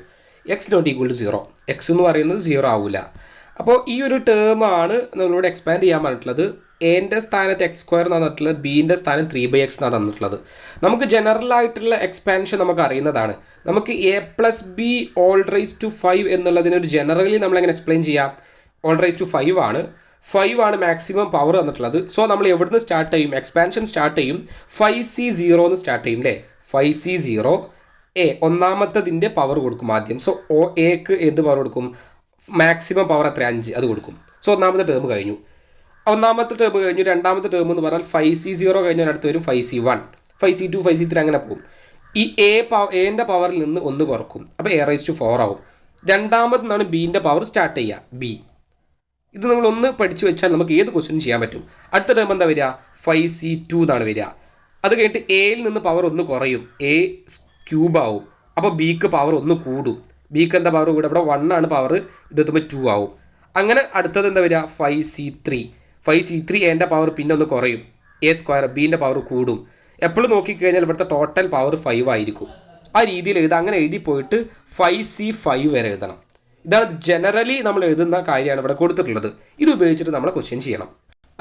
x ≠ 0. x എന്ന് പറയുന്നത് 0 ആവില്ല. അപ്പോൾ ഈ ഒരു ടേമാണ് നമ്മളിവിടെ എക്സ്പാൻഡ് ചെയ്യാൻ പറഞ്ഞിട്ടുള്ളത്. എൻ്റെ സ്ഥാനത്ത് x² എന്നാണ് തന്നിട്ടുള്ളത്, ബിൻ്റെ സ്ഥാനം 3/x എന്നാണ് തന്നിട്ടുള്ളത്. നമുക്ക് ജനറൽ ആയിട്ടുള്ള എക്സ്പാൻഷൻ നമുക്ക് അറിയുന്നതാണ്. നമുക്ക് a + b (5) എന്നുള്ളതിനൊരു ജനറലി നമ്മളെങ്ങനെ എക്സ്പ്ലെയിൻ ചെയ്യാം? (5) ആണ്. 5 ആണ് മാക്സിമം പവർ തന്നിട്ടുള്ളത്. സോ നമ്മൾ എവിടുന്ന് സ്റ്റാർട്ട് ചെയ്യും? എക്സ്പാൻഷൻ സ്റ്റാർട്ട് ചെയ്യും 5c0 എന്ന് സ്റ്റാർട്ട് ചെയ്യും അല്ലേ? 5c0 a ഒന്നാമത്തതിൻ്റെ പവർ കൊടുക്കും ആദ്യം. സോ എക്ക് എന്ത് പവർ കൊടുക്കും? മാക്സിമം പവർ എത്ര? 5 അത് കൊടുക്കും. സോ ഒന്നാമത്തെ ടേം കഴിഞ്ഞു. രണ്ടാമത്തെ ടേം എന്ന് പറഞ്ഞാൽ 5c0 കഴിഞ്ഞാൽ അടുത്ത് വരും 5c1, 5c2, 5c3 അങ്ങനെ പോകും. ഈ എൻ്റെ പവറിൽ നിന്ന് 1 കുറക്കും, അപ്പോൾ a⁴ ആവും. രണ്ടാമത് നിന്നാണ് ബീൻ്റെ പവർ സ്റ്റാർട്ട് ചെയ്യുക, ബി. ഇത് നമ്മളൊന്ന് പഠിച്ചു വെച്ചാൽ നമുക്ക് ഏത് ക്വസ്റ്റ്യൻ ചെയ്യാൻ പറ്റും. അടുത്ത ടേം എന്താ വരിക? 5c2 എന്നാണ് വരിക. അത് കഴിഞ്ഞിട്ട് എയിൽ നിന്ന് പവർ 1 കുറയും, a³ ആവും. അപ്പോൾ ബിക്ക് പവർ 1 കൂടും. ബിക്ക് എന്താ പവർ കൂടും? ഇവിടെ 1 ആണ് പവർ, ഇത് എത്തുമ്പോൾ 2 ആവും. അങ്ങനെ അടുത്തത് എന്താ വരിക? 5c3 എൻ്റെ പവർ പിന്നെ 1 കുറയും, a² ബീൻ്റെ പവർ കൂടും. എപ്പോഴും നോക്കിക്കഴിഞ്ഞാൽ ഇവിടുത്തെ ടോട്ടൽ പവർ 5 ആയിരിക്കും. ആ രീതിയിൽ എഴുതാം. അങ്ങനെ എഴുതി പോയിട്ട് 5C5 വരെ എഴുതണം. ഇതാണ് ജനറലി നമ്മൾ എഴുതുന്ന കാര്യമാണ് ഇവിടെ കൊടുത്തിട്ടുള്ളത്. ഇത് ഉപയോഗിച്ചിട്ട് നമ്മൾ ക്വസ്റ്റ്യൻ ചെയ്യണം.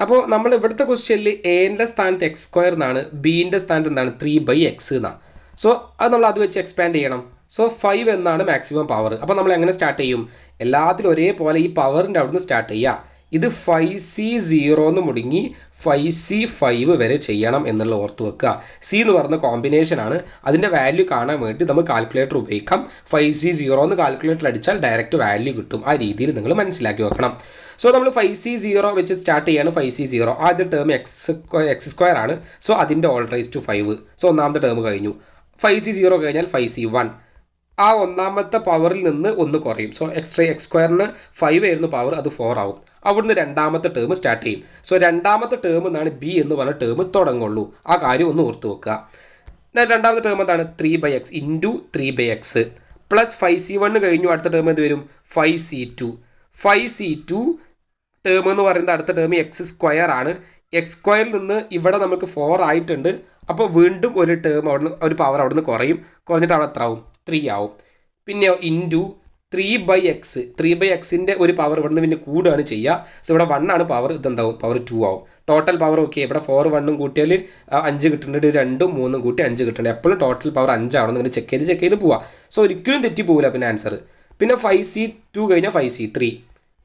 അപ്പോൾ നമ്മൾ ഇവിടുത്തെ ക്വസ്റ്റ്യനിൽ എന്റെ സ്ഥാനത്ത് x² എന്നാണ്, ബിന്റെ സ്ഥാനത്ത് എന്താണ് 3/x എന്നാണ്. സോ അത് നമ്മൾ അത് വെച്ച് എക്സ്പാൻഡ് ചെയ്യണം. സോ 5 എന്നാണ് മാക്സിമം പവർ. അപ്പോൾ നമ്മൾ എങ്ങനെ സ്റ്റാർട്ട് ചെയ്യും? എല്ലാത്തിലും ഒരേപോലെ ഈ പവറിൻ്റെ അവിടുന്ന് സ്റ്റാർട്ട് ചെയ്യുക. ഇത് 5C0 എന്ന് മുടങ്ങി 5C5 വരെ ചെയ്യണം എന്നുള്ള ഓർത്ത് വെക്കുക. സി എന്ന് പറയുന്ന കോമ്പിനേഷനാണ്. അതിൻ്റെ വാല്യൂ കാണാൻ വേണ്ടി നമുക്ക് കാൽക്കുലേറ്റർ ഉപയോഗിക്കാം. 5C0 എന്ന് കാൽക്കുലേറ്റർ അടിച്ചാൽ ഡയറക്റ്റ് വാല്യൂ കിട്ടും. ആ രീതിയിൽ നിങ്ങൾ മനസ്സിലാക്കി വെക്കണം. സോ നമ്മൾ 5C0 വെച്ച് സ്റ്റാർട്ട് ചെയ്യാണ്. 5C0 ആദ്യ ടേം x² ആണ്. സോ അതിൻ്റെ ഓൾ റൈസ് ടു 5. സോ ഒന്നാമത്തെ ടേം കഴിഞ്ഞു. 5C0 കഴിഞ്ഞാൽ 5C1. ആ ഒന്നാമത്തെ പവറിൽ നിന്ന് ഒന്ന് കുറയും. സോ x²ന് 5 ആയിരുന്നു പവർ, അത് 4 ആവും. അവിടുന്ന് രണ്ടാമത്തെ ടേം സ്റ്റാർട്ട് ചെയ്യും. സോ രണ്ടാമത്തെ ടേം എന്നാണ് ബി എന്ന് പറഞ്ഞ ടേം തുടങ്ങുള്ളൂ. ആ കാര്യം ഒന്ന് ഓർത്ത് വെക്കുക. രണ്ടാമത്തെ ടേം എന്താണ്? 3/x into 3/x plus 5C1 കഴിഞ്ഞു. അടുത്ത ടേം എന്ത് വരും? 5C2. 5C2 ടേം എന്ന് പറയുന്നത് അടുത്ത ടേം x² ആണ്. x² നിന്ന് ഇവിടെ നമുക്ക് 4 ആയിട്ടുണ്ട്. അപ്പോൾ വീണ്ടും ഒരു ടേം അവിടുന്ന് ഒരു പവർ അവിടുന്ന് കുറയും. കുറഞ്ഞിട്ട് അവിടെ എത്ര ആവും? 3 ആവും. പിന്നെയോ ഇൻറ്റു 3/x. 3/xൻ്റെ ഒരു പവർ ഇവിടുന്ന് പിന്നെ കൂടുകയാണ് ചെയ്യുക. സോ ഇവിടെ 1 ആണ് പവർ, ഇതെന്താവും? പവർ 2 ആവും. Total power okay. ഇവിടെ 4 1 കൂട്ടിയാൽ 5 കിട്ടുന്നുണ്ട്, 2 3 കൂട്ടി 5 കിട്ടുന്നുണ്ട്. എപ്പോഴും ടോട്ടൽ പവർ 5 ആണെന്ന് ഇങ്ങനെ ചെക്ക് ചെയ്ത് പോവുക. സോ ഒരിക്കലും തെറ്റി പോകില്ല പിന്നെ ആൻസർ. പിന്നെ 5C2 കഴിഞ്ഞാൽ 5C3.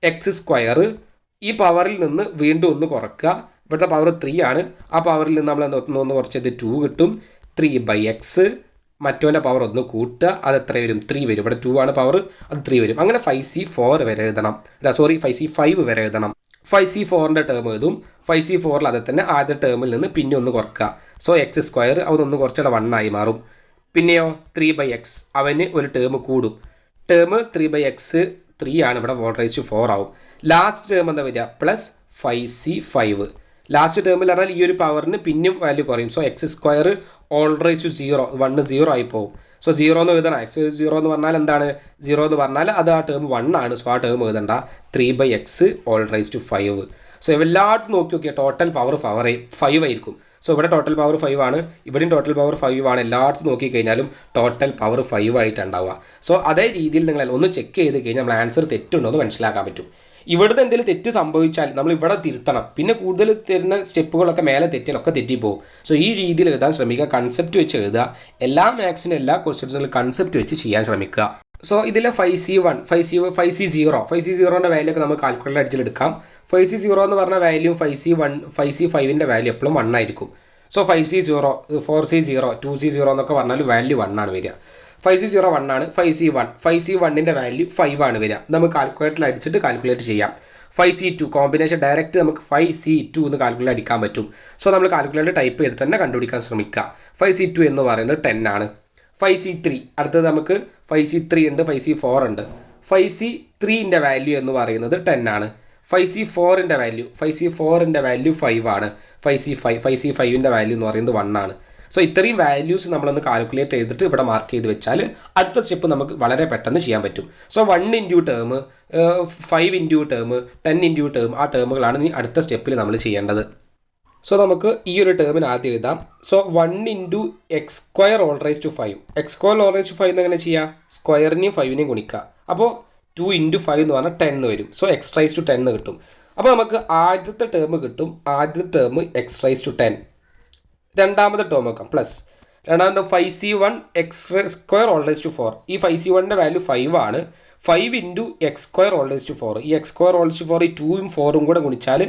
x² ഈ പവറിൽ നിന്ന് വീണ്ടും ഒന്ന് കുറക്കുക. ഇവിടുത്തെ പവർ 3 ആണ്. ആ പവറിൽ നിന്ന് നമ്മൾ ഒന്ന് കുറച്ചത് 2 കിട്ടും. 3/x മറ്റോൻ്റെ പവർ ഒന്ന് കൂട്ടുക. അത് എത്ര വരും? 3 വരും. ഇവിടെ 2 ആണ് പവർ, അത് 3 വരും. അങ്ങനെ 5C4 വരെ എഴുതണം. 5C5 വരെ എഴുതണം. 5C4ൻ്റെ ടേം എഴുതും. 5C4ൽ അതേ തന്നെ ആദ്യ ടേമിൽ നിന്ന് പിന്നെ ഒന്ന് കുറക്കുക. സോ x² അതൊന്ന് കുറച്ചുകൂടെ 1 ആയി മാറും. പിന്നെയോ 3/x അവന് ഒരു ടേം കൂടും. ടേം 3/x 3 ആണ്. ഇവിടെ 4 ആവും. ലാസ്റ്റ് ടേം എന്താ വരിക? Plus 5C5. ലാസ്റ്റ് ടേമിൽ പറഞ്ഞാൽ ഈ ഒരു പവറിന് പിന്നെയും വാല്യൂ കുറയും. So x² whole raise to 0 1 0 ആയി പോകും. സോ 0 എന്ന് എഴുതണം. x0 എന്ന് പറഞ്ഞാൽ എന്താണ്? 0 എന്ന് പറഞ്ഞാൽ അത് ആ ടേം 1 ആണ്. സോ ആ ടേം എഴുതണ്ട. 3/x whole raise to 5. So എല്ലായിടത്തും നോക്കി നോക്കിയാൽ ടോട്ടൽ പവർ 5 ആയിരിക്കും. സോ ഇവിടെ ടോട്ടൽ പവർ 5 ആണ്, ഇവിടെയും ടോട്ടൽ പവർ 5 ആണ്. എല്ലായിടത്തും നോക്കിക്കഴിഞ്ഞാലും ടോട്ടൽ പവർ 5 ആയിട്ടുണ്ടാവുക. സോ അതേ രീതിയിൽ നിങ്ങൾ ഒന്ന് ചെക്ക് ചെയ്ത് കഴിഞ്ഞാൽ നമ്മൾ ആൻസർ തെറ്റുണ്ടോ എന്ന് മനസ്സിലാക്കാൻ പറ്റും. ഇവിടുന്ന് എന്തെങ്കിലും തെറ്റ് സംഭവിച്ചാൽ നമ്മൾ ഇവിടെ തിരുത്തണം. പിന്നെ കൂടുതൽ തരുന്ന സ്റ്റെപ്പുകളൊക്കെ മേലെ തെറ്റിലൊക്കെ തെറ്റിപ്പോകും. സോ ഈ രീതിയിൽ എഴുതാൻ ശ്രമിക്കുക. കൺസെപ്റ്റ് വെച്ച് എഴുതുക. എല്ലാ മാത്സിനും എല്ലാ ക്വസ്റ്റ്യൻസിലും കൺസെപ്റ്റ് വെച്ച് ചെയ്യാൻ ശ്രമിക്കുക. സോ ഇതിലെ 5C1 5C0ൻ്റെ വാല്യൂ ഒക്കെ നമുക്ക് കാൽക്കുലേറ്റർ അടിച്ചിലെടുക്കാം. 5C0 എന്ന് പറഞ്ഞ വാല്യൂ 5C5ൻ്റെ വാല്യൂ എപ്പോഴും 1 ആയിരിക്കും. സോ 5C0 4C0 2C0 എന്നൊക്കെ പറഞ്ഞാൽ വാല്യൂ 1 ആണ് വരിക. 5C0 1 ആണ്. 5C1ൻ്റെ വാല്യൂ 5 ആണ് വരിക. നമുക്ക് കാൽക്കുലേറ്ററിൽ അടിച്ചിട്ട് കാൽക്കുലേറ്റ് ചെയ്യാം. 5C2 കോമ്പിനേഷൻ ഡയറക്റ്റ് നമുക്ക് 5C2 എന്ന് കാൽക്കുലേറ്റ് അടിക്കാൻ പറ്റും. സോ നമ്മൾ കാൽക്കുലേറ്റർ ടൈപ്പ് ചെയ്തിട്ട് തന്നെ കണ്ടുപിടിക്കാൻ ശ്രമിക്കുക. 5C2 എന്ന് പറയുന്നത് 10 ആണ്. 5C3 അടുത്തത് നമുക്ക് 5C3 ഉണ്ട്, 5C4 ഉണ്ട്. 5C3ൻ്റെ വാല്യൂ എന്ന് പറയുന്നത് 10 ആണ്. 5C4ൻ്റെ വാല്യൂ 5 ആണ്. 5C5ൻ്റെ വാല്യൂ എന്ന് പറയുന്നത് 1 ആണ്. സോ ഇത്രയും വാല്യൂസ് നമ്മളൊന്ന് കാൽക്കുലേറ്റ് ചെയ്തിട്ട് ഇവിടെ മാർക്ക് ചെയ്ത് വെച്ചാൽ അടുത്ത സ്റ്റെപ്പ് നമുക്ക് വളരെ പെട്ടെന്ന് ചെയ്യാൻ പറ്റും. So 1 into term 5 into term 10 into term ആ ടേമുകളാണ് ഇനി അടുത്ത സ്റ്റെപ്പിൽ നമ്മൾ ചെയ്യേണ്ടത്. സോ നമുക്ക് ഈ ഒരു ടേമിന് ആദ്യം എഴുതാം. So 1 into x² whole raise to 5. x² whole raise to 5 എന്ന് എങ്ങനെ ചെയ്യുക? സ്ക്വയറിനെയും 5നെയും ഗുണിക്കുക. അപ്പോൾ 2 ഇൻറ്റു 5 എന്ന് പറഞ്ഞാൽ 10 എന്ന് വരും. സോ x റൈസ് ടു 10 എന്ന് കിട്ടും. അപ്പോൾ നമുക്ക് ആദ്യത്തെ ടേം കിട്ടും. ആദ്യത്തെ ടേം x റൈസ് ടു 10. രണ്ടാമത്തെ ടേം വെക്കാം പ്ലസ്. രണ്ടാമത്തെ 5C1 x² whole raise to 4. ഈ 5C1ൻ്റെ വാല്യൂ 5 ആണ്. 5 into x² whole raise to 4. ഈ x² ഓൾ റൈസ് ടു 4 ഈ 2ഉം 4ഉം കൂടെ ഗുണിച്ചാൽ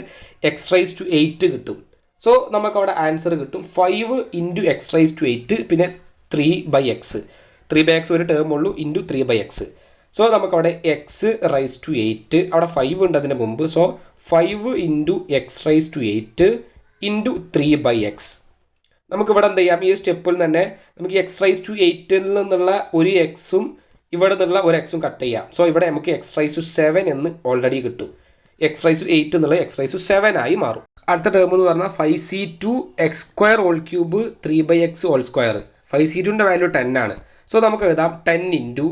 x റൈസ് ടു 8 കിട്ടും. സോ നമുക്കവിടെ ആൻസർ കിട്ടും 5 ഇൻറ്റു x റൈസ് ടു 8 പിന്നെ 3/x. 3/x ഒരു ടേം ഉള്ളൂ ഇൻറ്റു 3/x. സോ നമുക്കവിടെ x റൈസ് ടു 8 അവിടെ 5 ഉണ്ട് അതിന് മുമ്പ്. So 5 into x raise to 8 into 3/x. നമുക്കിവിടെ എന്ത് ചെയ്യാം? ഈ സ്റ്റെപ്പിൽ തന്നെ നമുക്ക് x റൈസ് ടു 8ൽ നിന്നുള്ള ഒരു എക്സും ഇവിടെ നിന്നുള്ള ഒരു എക്സും കട്ട് ചെയ്യാം. സോ ഇവിടെ നമുക്ക് x റൈസ് ടു 7 എന്ന് ഓൾറെഡി കിട്ടും. x റൈസ് ടു 8 എന്നുള്ള x റൈസ് ടു 7 ആയി മാറും. അടുത്ത ടേം എന്ന് പറഞ്ഞാൽ 5C2 x² whole cube 3/x whole square. 5C2ൻ്റെ വാല്യൂ 10 ആണ്. സോ നമുക്ക് എഴുതാം 10 ഇൻറ്റു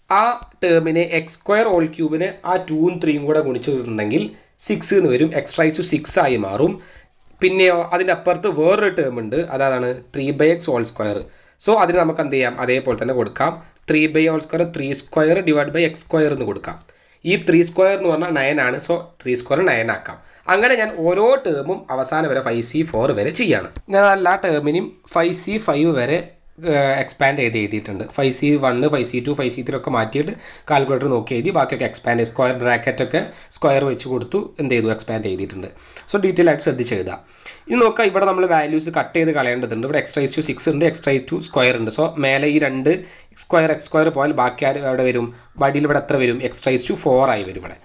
ആ ടേമിനെ x² ഓൾ ക്യൂബിനെ ആ 2ഉം 3ഉം കൂടെ ഗുണിച്ചിട്ടുണ്ടെങ്കിൽ 6 എന്ന് വരും. x റൈസ് ടു 6 ആയി മാറും. പിന്നെയോ അതിൻ്റെ അപ്പുറത്ത് വേറൊരു ടേം ഉണ്ട്. അതാണ് 3/x ഓൾ സ്ക്വയർ. സോ അതിന് നമുക്ക് എന്ത് ചെയ്യാം, അതേപോലെ തന്നെ കൊടുക്കാം 3/² 3² ഡിവൈഡ് ബൈ x² എന്ന് കൊടുക്കാം. ഈ 3² എന്ന് പറഞ്ഞാൽ 9 ആണ്. സോ 3² 9 ആക്കാം. അങ്ങനെ ഞാൻ ഓരോ ടേമും അവസാനം വരെ 5c4 വരെ ചെയ്യാണ്. ഞാൻ എല്ലാ ടേമിനും 5c5 വരെ എക്സ്പാൻഡ് ചെയ്ത് എഴുതിയിട്ടുണ്ട്. 5c1 5c2 5c3 ഒക്കെ മാറ്റിയിട്ട് കാൽക്കുലേറ്റർ നോക്കി എഴുതി, ബാക്കിയൊക്കെ എക്സ്പാൻഡ് സ്ക്വയർ ബ്രാക്കറ്റൊക്കെ സ്ക്വയർ വെച്ച് കൊടുത്തു എന്ത് ചെയ്തു, എക്സ്പാൻഡ് ചെയ്തിട്ടുണ്ട്. സോ ഡീറ്റെയിൽ ആയിട്ട് ശ്രദ്ധിച്ച് എഴുതാം. ഇനി നോക്കാം, ഇവിടെ നമ്മൾ വാല്യൂസ് കട്ട് ചെയ്ത് കളയേണ്ടതുണ്ട്. ഇവിടെ x⁻6 ഉണ്ട്, x⁻² ഉണ്ട്. സോ മേലെ ഈ 2 x² പോയാൽ ബാക്കി അവിടെ വരും, വടിയിൽ ഇവിടെ എത്ര വരും, x⁻4 ആയി വരും ഇവിടെ.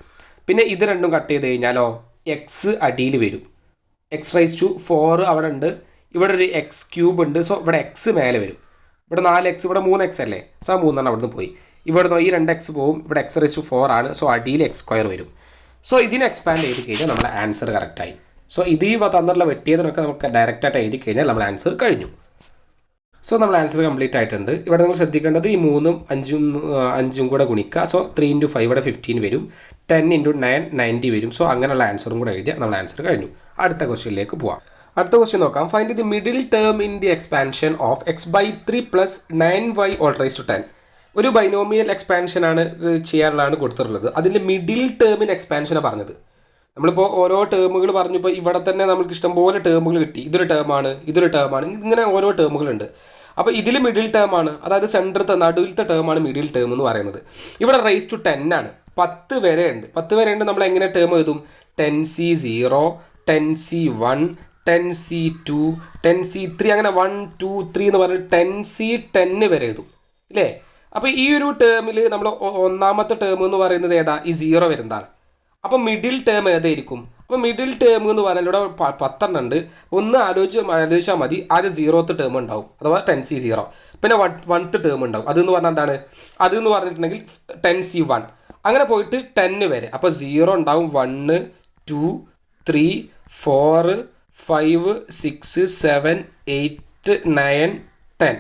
പിന്നെ ഇത് രണ്ടും കട്ട് ചെയ്ത് കഴിഞ്ഞാലോ എക്സ് അടിയിൽ വരും, x⁻4 അവിടെ ഉണ്ട്, ഇവിടെ ഒരു x³ ഉണ്ട്. സോ ഇവിടെ എക്സ് മേലെ വരും, ഇവിടെ 4x ഇവിടെ 3x അല്ലേ. സോ 3 അവിടെ നിന്ന് പോയി, ഇവിടെ ഈ 2x പോവും, ഇവിടെ x⁻4 ആണ്. സോ അടിയിൽ x² വരും. സോ ഇതിനെ എക്സ്പാൻഡ് ചെയ്ത് കഴിഞ്ഞാൽ നമ്മുടെ ആൻസർ കറക്റ്റായി. സോ ഇത് ഈ തന്നിട്ടുള്ള വെട്ടിയതിനൊക്കെ നമുക്ക് ഡയറക്റ്റായിട്ട് എഴുതി കഴിഞ്ഞാൽ നമ്മുടെ ആൻസർ കഴിഞ്ഞു. സോ നമ്മൾ ആൻസർ കംപ്ലീറ്റ് ആയിട്ടുണ്ട്. ഇവിടെ നിങ്ങൾ ശ്രദ്ധിക്കേണ്ടത് ഈ 3ഉം 5ഉം കൂടെ ഗുണിക്കുക. സോ 3 × 5 ഇവിടെ 15 വരും, 10 × 9 90 വരും. സോ അങ്ങനെയുള്ള ആൻസറും കൂടെ എഴുതിയാൽ നമ്മുടെ ആൻസർ കഴിഞ്ഞു. അടുത്ത ക്വസ്റ്റ്യനിലേക്ക് പോവാം. അടുത്ത ക്വസ്റ്റ്യൻ നോക്കാം. Find the middle term in the expansion of x/3 + 9y ⁻10. ഒരു ബൈനോമിയൽ എക്സ്പാൻഷനാണ് ചെയ്യാനുള്ളതാണ് കൊടുത്തിട്ടുള്ളത്. അതിൻ്റെ മിഡിൽ ടേമിൻ്റെ എക്സ്പാൻഷനാണ് പറഞ്ഞത്. നമ്മളിപ്പോൾ ഓരോ ടേമുകൾ പറഞ്ഞപ്പോൾ ഇവിടെ തന്നെ നമുക്ക് ഇഷ്ടംപോലെ ടേമുകൾ കിട്ടി. ഇതൊരു ടേമാണ്, ഇതൊരു ടേമാണ്, ഇങ്ങനെ ഓരോ ടേമുകളുണ്ട്. അപ്പോൾ ഇതിൽ മിഡിൽ ടേമാണ്, അതായത് സെൻറ്ററത്തെ നടുവിലത്തെ ടേമാണ് മിഡിൽ ടേം എന്ന് പറയുന്നത്. ഇവിടെ റൈസ് ടു 10 ആണ്, 10 വരെ ഉണ്ട്. 10 വരെ ഉണ്ട്. നമ്മൾ എങ്ങനെ ടേം എഴുതും, 10c0 10c1 10c2 10c3 അങ്ങനെ 1 2 3 എന്ന് പറഞ്ഞ് 10c10 വരെ എഴുതും ഇല്ലേ. അപ്പോൾ ഈ ഒരു ടേമിൽ നമ്മൾ ഒന്നാമത്തെ ടേം എന്ന് പറയുന്നത് ഏതാ, ഈ 0 വരുന്നതാണ്. അപ്പോൾ മിഡിൽ ടേം ഏതായിരിക്കും? അപ്പോൾ മിഡിൽ ടേം എന്ന് പറഞ്ഞാൽ ഇവിടെ 10 ഉണ്ട്. ഒന്ന് ആലോചിച്ചാൽ മതി. ആദ്യം 0th ടേം ഉണ്ടാവും, അഥവാ 10c0. പിന്നെ 1th ടേം ഉണ്ടാവും. അതെന്ന് പറഞ്ഞാൽ എന്താണ്, അതെന്ന് പറഞ്ഞിട്ടുണ്ടെങ്കിൽ 10c1 അങ്ങനെ പോയിട്ട് 10 വരെ. അപ്പോൾ 0 ഉണ്ടാവും, 1 2 3 4 5 6 7 8 9 10.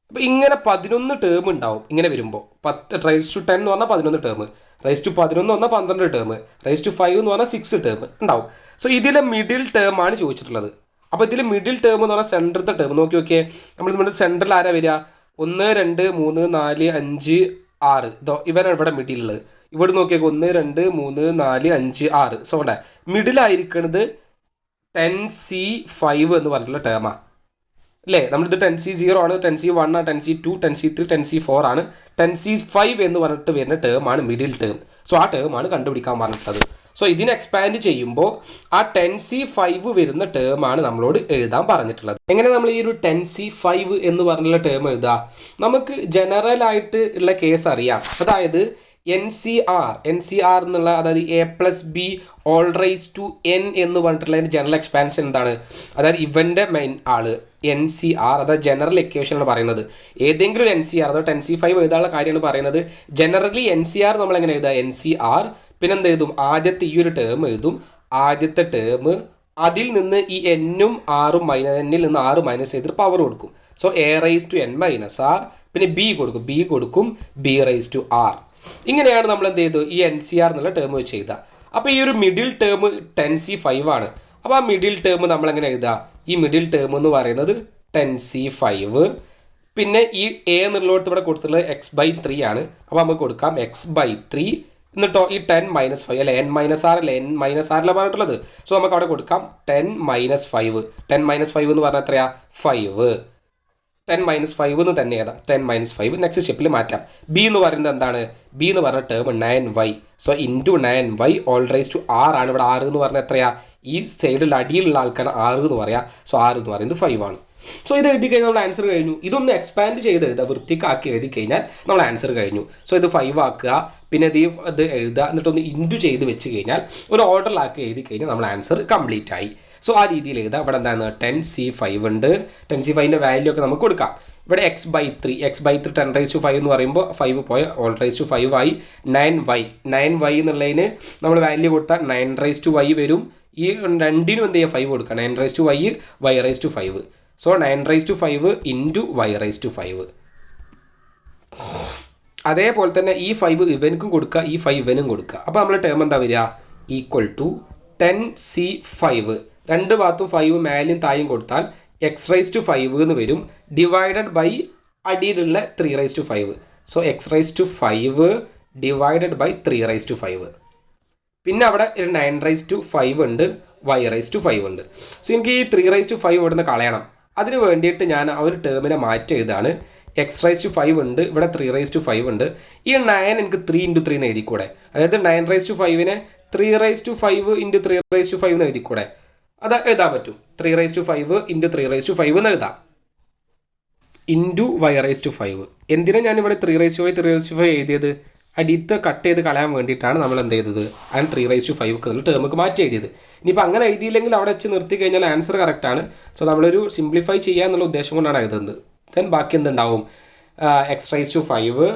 അപ്പോൾ ഇങ്ങനെ 11 ടേം ഉണ്ടാവും. ഇങ്ങനെ വരുമ്പോൾ 10⁻10 എന്ന് പറഞ്ഞാൽ 11 ടേം, ⁻11 എന്ന് പറഞ്ഞാൽ 12 ടേം, ⁻5 എന്ന് പറഞ്ഞാൽ 6 ടേം ഉണ്ടാവും. സോ ഇതിലെ മിഡിൽ ടേം ആണ് ചോദിച്ചിട്ടുള്ളത്. അപ്പോൾ ഇതിൽ മിഡിൽ ടേം എന്ന് പറഞ്ഞാൽ സെൻറ്ററത്തെ ടേം നോക്കി നോക്കിയേ. നമ്മുടെ സെൻറ്ററിൽ ആരാ വരിക, 1 2 3 4 5 6 ഇതോ ഇവനാണ് ഇവിടെ മിഡിലുള്ളത്. ഇവിടെ നോക്കിയേക്ക് 1 2 3 4 5 6. സോ ഇവിടെ മിഡിലായിരിക്കുന്നത് 10c5 എന്ന് പറഞ്ഞിട്ടുള്ള ടേമാണ് അല്ലേ. നമ്മളിത് 10c0 ആണ്, 10c1 ആണ്, 10c2 10c3 10c4 ആണ്. 10c5 എന്ന് പറഞ്ഞിട്ട് വരുന്ന ടേമാണ് മിഡിൽ ടേം. സോ ആ ടേമാണ് കണ്ടുപിടിക്കാൻ പറഞ്ഞിട്ടുള്ളത്. സോ ഇതിനെ എക്സ്പാൻഡ് ചെയ്യുമ്പോൾ ആ 10c5 വരുന്ന ടേമാണ് നമ്മളോട് എഴുതാൻ പറഞ്ഞിട്ടുള്ളത്. എങ്ങനെ നമ്മൾ ഈ ഒരു 10c5 എന്ന് പറഞ്ഞുള്ള ടേം എഴുതുക, നമുക്ക് ജനറൽ ആയിട്ട് ഉള്ള കേസ് അറിയാം. അതായത് NCR എന്നുള്ള, അതായത് a+b⁻n എന്ന് പറഞ്ഞിട്ടുള്ള ജനറൽ എക്സ്പാൻഷൻ എന്താണ്, അതായത് ഇവൻ്റെ മെയിൻ ആള് NCR, അതായത് ജനറൽ ഇക്വേഷൻ ആണ് പറയുന്നത്. ഏതെങ്കിലും ഒരു NCR, അതായത് 10c5 എഴുതാനുള്ള കാര്യമാണ് പറയുന്നത്. ജനറലി NCR നമ്മൾ എങ്ങനെ എഴുതുക, NCR പിന്നെ എന്ത് എഴുതും, ആദ്യത്തെ ഈ ഒരു ടേം എഴുതും, ആദ്യത്തെ ടേം അതിൽ നിന്ന് ഈ n-ഉം r-ഉം n-ൽ നിന്ന് r മൈനസ് ചെയ്തിട്ട് പവർ കൊടുക്കും. സോ a⁻n-r പിന്നെ b കൊടുക്കും b⁻r. ഇങ്ങനെയാണ് നമ്മൾ എന്ത് ചെയ്തു ഈ NCR എന്നുള്ള ടേം വെച്ച് എഴുതുക. അപ്പോൾ ഈ ഒരു മിഡിൽ ടേം 10c5 ആണ്. അപ്പോൾ ആ മിഡിൽ ടേം നമ്മൾ എങ്ങനെ എഴുതുക, ഈ മിഡിൽ ടേം എന്ന് പറയുന്നത് 10c5. പിന്നെ ഈ a എന്നുള്ളടത്ത് ഇവിടെ കൊടുത്തിട്ടുള്ളത് x/3 ആണ്. അപ്പോൾ നമുക്ക് കൊടുക്കാം x/3. എന്നിട്ടോ ഈ 10 - 5 അല്ലെ, n-r അല്ലെ, n-r പറഞ്ഞിട്ടുള്ളത്. സോ നമുക്ക് അവിടെ കൊടുക്കാം 10 - 5. 10 - 5 എന്ന് പറഞ്ഞാൽ എത്രയാ, 5. 10 - 5 എന്ന് തന്നെ ഏതാ, 10 - 5 നെക്സ്റ്റ് സ്റ്റെപ്പിൽ മാറ്റാം. b എന്ന് പറയുന്നത് എന്താണ്, b എന്ന് പറഞ്ഞ term 9y. So into 9y r ആണ്. ഇവിടെ r എന്ന് പറഞ്ഞാൽ എത്രയാ, ഈ സൈഡിൽ അടിയിലുള്ള ആൾക്കാണ് r എന്ന് പറയാം. സോ r എന്ന് പറയുന്നത് 5 ആണ്. സോ ഇത് എഴുതി കഴിഞ്ഞാൽ നമ്മൾ ആൻസർ കഴിഞ്ഞു. ഇതൊന്ന് എക്സ്പാൻഡ് ചെയ്ത് എഴുതുക, വൃത്തിക്കാക്കി എഴുതി കഴിഞ്ഞാൽ നമ്മൾ ആൻസർ കഴിഞ്ഞു. സോ ഇത് 5 ആക്കുക, പിന്നെ ഇത് എഴുതുക, എന്നിട്ടൊന്ന് ഇൻറ്റു ചെയ്ത് വെച്ച് കഴിഞ്ഞാൽ ഒരു ഓർഡറിലാക്കി എഴുതി കഴിഞ്ഞാൽ നമ്മൾ ആൻസർ കംപ്ലീറ്റ് ആയി. സോ ആ രീതിയിൽ എഴുതാം. ഇവിടെ എന്താണ് 10c5 ഉണ്ട്. 10c5ൻ്റെ വാല്യൂ ഒക്കെ നമുക്ക് കൊടുക്കാം. ഇവിടെ x/3 10⁻5 എന്ന് പറയുമ്പോൾ 5 പോയ all⁻5 ആയി. 9y എന്നുള്ളതിന് നമ്മൾ വാല്യൂ കൊടുത്താൽ 9y വരും. ഈ രണ്ടിനും എന്ത് ചെയ്യുക, 5 കൊടുക്കുക. 9y y5. So 9/5 into y5. അതേപോലെ തന്നെ ഈ 5 ഇവനക്കും കൊടുക്കുക, ഈ 5 ഇവനും കൊടുക്കുക. അപ്പോൾ നമ്മൾ ടേം എന്താ വരിക, ഈക്വൽ ടു 10c5. രണ്ട് ഭാഗത്തും 5 മേലും തായും കൊടുത്താൽ എക്സ് റൈസ് ടു 5 എന്ന് വരും ഡിവൈഡഡ് ബൈ അടിയിലുള്ള 3 raise to 5. So X raise to 5 divided by 3 raise to 5. പിന്നെ അവിടെ ഒരു 9 റൈസ് ടു 5 ഉണ്ട്, വൈ റൈസ് ടു 5 ഉണ്ട്. സോ എനിക്ക് ഈ 3 റൈസ് ടു 5 ഇവിടെ നിന്ന് കളയണം. അതിന് വേണ്ടിയിട്ട് ഞാൻ ആ ഒരു ടേമിനെ മാറ്റി എഴുതാണ്. എക്സ് റൈസ് ടു 5 ഉണ്ട്, ഇവിടെ 3 റൈസ് ടു 5 ഉണ്ട്. ഈ 9 എനിക്ക് 3 ഇൻറ്റു 3 എന്ന് എഴുതിക്കൂടെ? അതായത് 9 റൈസ് ടു 5നെ 3 raise to 5 into 3 raise to 5 എന്ന് എഴുതിക്കൂടെ? അത് എഴുതാൻ പറ്റും. 3 raise to 5 into 3 raise to 5 എന്ന് എഴുതാം, ഇൻറ്റു വൈ റൈസ് ടു 5. എന്തിനാണ് ഞാനിവിടെ 3 റൈസ് ടു 5 3 റൈസ് ടു 5 എഴുതിയത്? അടിയത്ത് കട്ട് ചെയ്ത് കളയാൻ വേണ്ടിയിട്ടാണ് നമ്മൾ എന്ത് ചെയ്തത്? അതിന് 3 റൈസ് ടു 5 ടേമൊക്കെ മാറ്റി എഴുതിയത്. ഇനിയിപ്പോൾ അങ്ങനെ എഴുതിയില്ലെങ്കിൽ അവിടെ വെച്ച് നിർത്തി കഴിഞ്ഞാൽ ആൻസർ കറക്റ്റാണ്. സോ നമ്മളൊരു സിംപ്ലിഫൈ ചെയ്യുക എന്നുള്ള ഉദ്ദേശം കൊണ്ടാണ് എഴുതുന്നത്. ദെൻ ബാക്കി എന്തുണ്ടാവും? എക്സ് റൈസ് ടു 5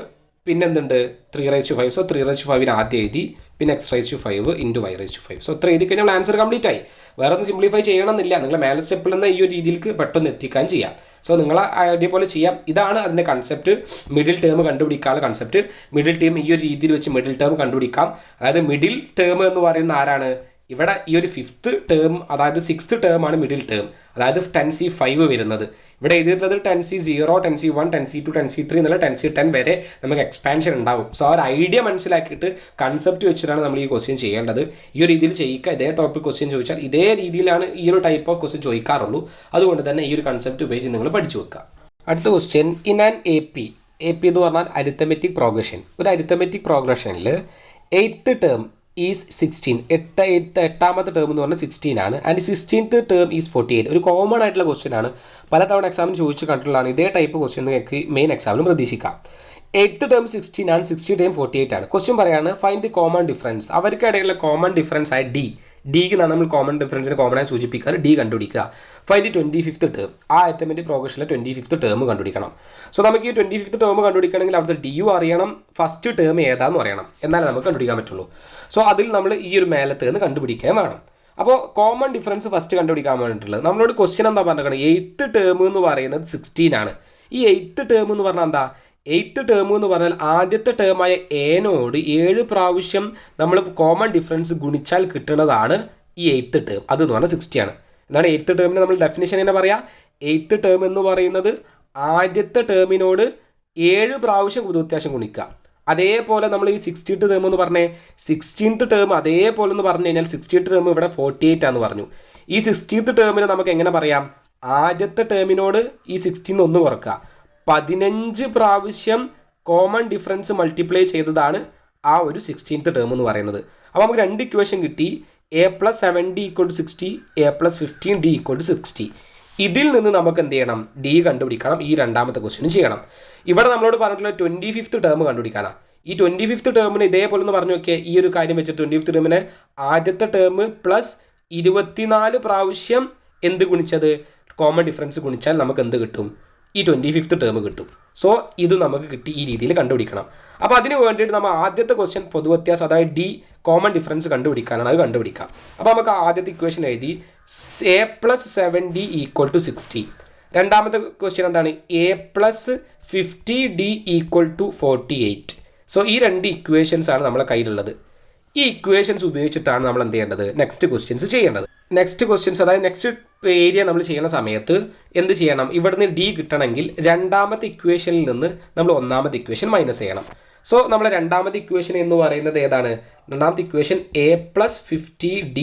പിന്നെ എന്തുണ്ട്? 3 raise to 5. So 3 raise to 5 ആദ്യം എഴുതി, പിന്നെ X raise to 5 into Y raise to 5. So ഇത്ര എഴുതി കഴിഞ്ഞാൽ ആൻസർ കംപ്ലീറ്റ് ആയി. വേറെ ഒന്നും സിംപ്ലിഫൈ ചെയ്യണമെന്നില്ല. നിങ്ങൾ മേലെ സ്റ്റെപ്പിൽ നിന്ന് ഈ ഒരു രീതിയിലേക്ക് പെട്ടെന്ന് എത്തിക്കാൻ ചെയ്യാം. സോ നിങ്ങൾ ഐഡിയ പോലെ ചെയ്യാം. ഇതാണ് അതിൻ്റെ കൺസെപ്റ്റ്. മിഡിൽ ടേം കണ്ടുപിടിക്കാനുള്ള കൺസെപ്റ്റ്. മിഡിൽ ടേം ഈ ഒരു രീതിയിൽ വെച്ച് മിഡിൽ ടേം കണ്ടുപിടിക്കാം. അതായത് മിഡിൽ ടേം എന്ന് പറയുന്ന ആരാണ്? ഇവിടെ ഈ ഒരു 5th ടേം, അതായത് 6th ടേമാണ് മിഡിൽ ടേം, അതായത് 10C5 വരുന്നത്. ഇവിടെ എഴുതിയിട്ടുള്ളത് 10C0 10C1 10C2 10C3 എന്നുള്ള 10C10 വരെ നമുക്ക് എക്സ്പാൻഷൻ ഉണ്ടാവും. സോ ആ ഒരു ഐഡിയ മനസ്സിലാക്കിയിട്ട് കൺസെപ്റ്റ് വെച്ചിട്ടാണ് നമ്മൾ ഈ ക്വസ്റ്റ്യൻ ചെയ്യേണ്ടത്. ഈ ഒരു രീതിയിൽ ചെയ്യിക്കുക. ഇതേ ടോപ്പിക് ക്വസ്റ്റ്യൻ ചോദിച്ചാൽ ഇതേ രീതിയിലാണ് ഈ ഒരു ടൈപ്പ് ഓഫ് ക്വസ്റ്റ്യൻ ചോദിക്കാറുള്ളൂ. അതുകൊണ്ട് തന്നെ ഈ ഒരു കൺസെപ്റ്റ് ഉപയോഗിച്ച് നിങ്ങൾ പഠിച്ചു വെക്കുക. അടുത്ത ക്വസ്റ്റ്യൻ, ഇൻ ആൻ AP എന്ന് പറഞ്ഞാൽ അരിത്തമെറ്റിക് പ്രോഗ്രഷൻ. ഒരു അരിത്തമെറ്റിക് പ്രോഗ്രഷനിൽ 8th ടേം ഈസ് 16. എട്ടാമത്തെ ടേം എന്ന് പറഞ്ഞാൽ 16 ആണ്. And 16th term is 48. ഒരു കോമൺ ആയിട്ടുള്ള ക്വസ്റ്റ്യൻ ആണ്. പലതവണ എക്സാമിന് ചോദിച്ച് കണ്ടിട്ടുള്ളതാണ്. ഇതേ ടൈപ്പ് ക്വസ്റ്റ്യൻ നിങ്ങൾക്ക് മെയിൻ എക്സാമിനും പ്രതീക്ഷിക്കാം. 8th ടേം 16 ആണ്, 60 ടേം 48 ആണ്. ക്വസ്റ്റ്യൻ പറയാണ് ഫൈൻഡ് ദി കോമൺ ഡിഫറൻസ്. അവർക്കിടയിലുള്ള കോമൺ ഡിഫറൻസ് ആയ ഡിക്ക് നമ്മൾ കോമൺ ഡിഫറൻസിന് കോമണായി സൂചിപ്പിക്കാറ്. ഡി കണ്ടുപിടിക്കുക. Find the 25th term. ആ അരിത്തമെറ്റിക് പ്രോഗ്രഷനിലെ 25th ടേം കണ്ടുപിടിക്കണം. സോ നമുക്ക് ഈ 25th ടേം കണ്ടുപിടിക്കണമെങ്കിൽ അവിടുത്തെ ഡിയു അറിയണം, ഫസ്റ്റ് ടേം ഏതാണെന്ന് അറിയണം, എന്നാലേ നമുക്ക് കണ്ടുപിടിക്കാൻ പറ്റുള്ളൂ. സോ അതിൽ നമ്മൾ ഈ ഒരു മേലത്ത് നിന്ന് കണ്ടുപിടിക്കാൻ വേണം. അപ്പോൾ കോമൺ ഡിഫറൻസ് ഫസ്റ്റ് കണ്ടുപിടിക്കാൻ വേണ്ടിയിട്ടുള്ളത് നമ്മളോട് ക്വസ്റ്റ്യൻ എന്താ പറഞ്ഞിരിക്കണം? 8th ടേം എന്ന് പറയുന്നത് 16 ആണ്. ഈ 8th ടേം എന്ന് പറഞ്ഞാൽ എന്താ? 8th ടേം എന്ന് പറഞ്ഞാൽ ആദ്യത്തെ ടേമായ എനോട് 7 പ്രാവശ്യം നമ്മൾ കോമൺ ഡിഫറൻസ് ഗുണിച്ചാൽ കിട്ടുന്നതാണ് ഈ 8th ടേം. അതെന്ന് പറഞ്ഞാൽ 60 ആണ്. എന്താണ് 8th ടേമിന് നമ്മൾ ഡെഫിനിഷൻ തന്നെ പറയാം? 8th ടേം എന്ന് പറയുന്നത് ആദ്യത്തെ ടേമിനോട് 7 പ്രാവശ്യം വ്യത്യാസം ഗുണിക്കുക. അതേപോലെ നമ്മൾ ഈ 60th ടേം എന്ന് പറഞ്ഞേ 16th ടേം അതേപോലെ എന്ന് പറഞ്ഞു കഴിഞ്ഞാൽ 60th ടേം ഇവിടെ 48 ആണെന്ന് പറഞ്ഞു. ഈ 60th ടേമിന് നമുക്ക് എങ്ങനെ പറയാം? ആദ്യത്തെ ടേമിനോട് ഈ 16 ഒന്ന് കുറക്കുക. 15 പ്രാവശ്യം കോമൺ ഡിഫറൻസ് മൾട്ടിപ്ലൈ ചെയ്തതാണ് ആ ഒരു 16th ടേം എന്ന് പറയുന്നത്. അപ്പോൾ നമുക്ക് 2 ഇക്വേഷൻ കിട്ടി. a+7d = 60, a+15d = 60. ഇതിൽ നിന്ന് നമുക്ക് എന്ത് ചെയ്യണം? ഡി കണ്ടുപിടിക്കണം. ഈ രണ്ടാമത്തെ ക്വസ്റ്റ്യൻ ചെയ്യണം. ഇവിടെ നമ്മളോട് പറഞ്ഞിട്ടുള്ള 25th ടേം കണ്ടുപിടിക്കാനാണ്. ഈ 25th ടേമിന് ഇതേപോലെ ഒന്ന് പറഞ്ഞു നോക്കിയാൽ ഈ ഒരു കാര്യം വെച്ചിട്ട് 25th ടേമിന് ആദ്യത്തെ ടേം പ്ലസ് 24 പ്രാവശ്യം എന്ത് ഗുണിച്ചത്? കോമൺ ഡിഫറൻസ് ഗുണിച്ചാൽ നമുക്ക് എന്ത് കിട്ടും? ഈ 25th ടേം കിട്ടും. സോ ഇത് നമുക്ക് കിട്ടി. ഈ രീതിയിൽ കണ്ടുപിടിക്കണം. അപ്പോൾ അതിന് വേണ്ടിയിട്ട് നമ്മൾ ആദ്യത്തെ ക്വസ്റ്റ്യൻ പൊതുവ്യത്യാസം, അതായത് ഡി കോമൺ ഡിഫറൻസ് കണ്ടുപിടിക്കാനാണ്. അത് കണ്ടുപിടിക്കാം. അപ്പോൾ നമുക്ക് ആദ്യത്തെ ഇക്വേഷൻ എഴുതി a+7d = 60. രണ്ടാമത്തെ ക്വസ്റ്റ്യൻ എന്താണ്? a+50d = 48. സോ ഈ 2 ഇക്വേഷൻസ് ആണ് നമ്മളെ കയ്യിലുള്ളത്. ഈ ഇക്വേഷൻസ് ഉപയോഗിച്ചിട്ടാണ് നമ്മൾ എന്ത് ചെയ്യേണ്ടത്? നെക്സ്റ്റ് ക്വസ്റ്റ്യൻസ് ചെയ്യേണ്ടത്. നെക്സ്റ്റ് ക്വസ്റ്റ്യൻസ്, അതായത് നെക്സ്റ്റ് ഏരിയ നമ്മൾ ചെയ്യുന്ന സമയത്ത് എന്ത് ചെയ്യണം? ഇവിടുന്ന് ഡി കിട്ടണമെങ്കിൽ രണ്ടാമത്തെ ഇക്വേഷനിൽ നിന്ന് നമ്മൾ ഒന്നാമത്തെ ഇക്വേഷൻ മൈനസ് ചെയ്യണം. സോ നമ്മൾ രണ്ടാമത്തെ ഇക്വേഷൻ എന്ന് പറയുന്നത് ഏതാണ്? രണ്ടാമത്തെ ഇക്വേഷൻ a+50d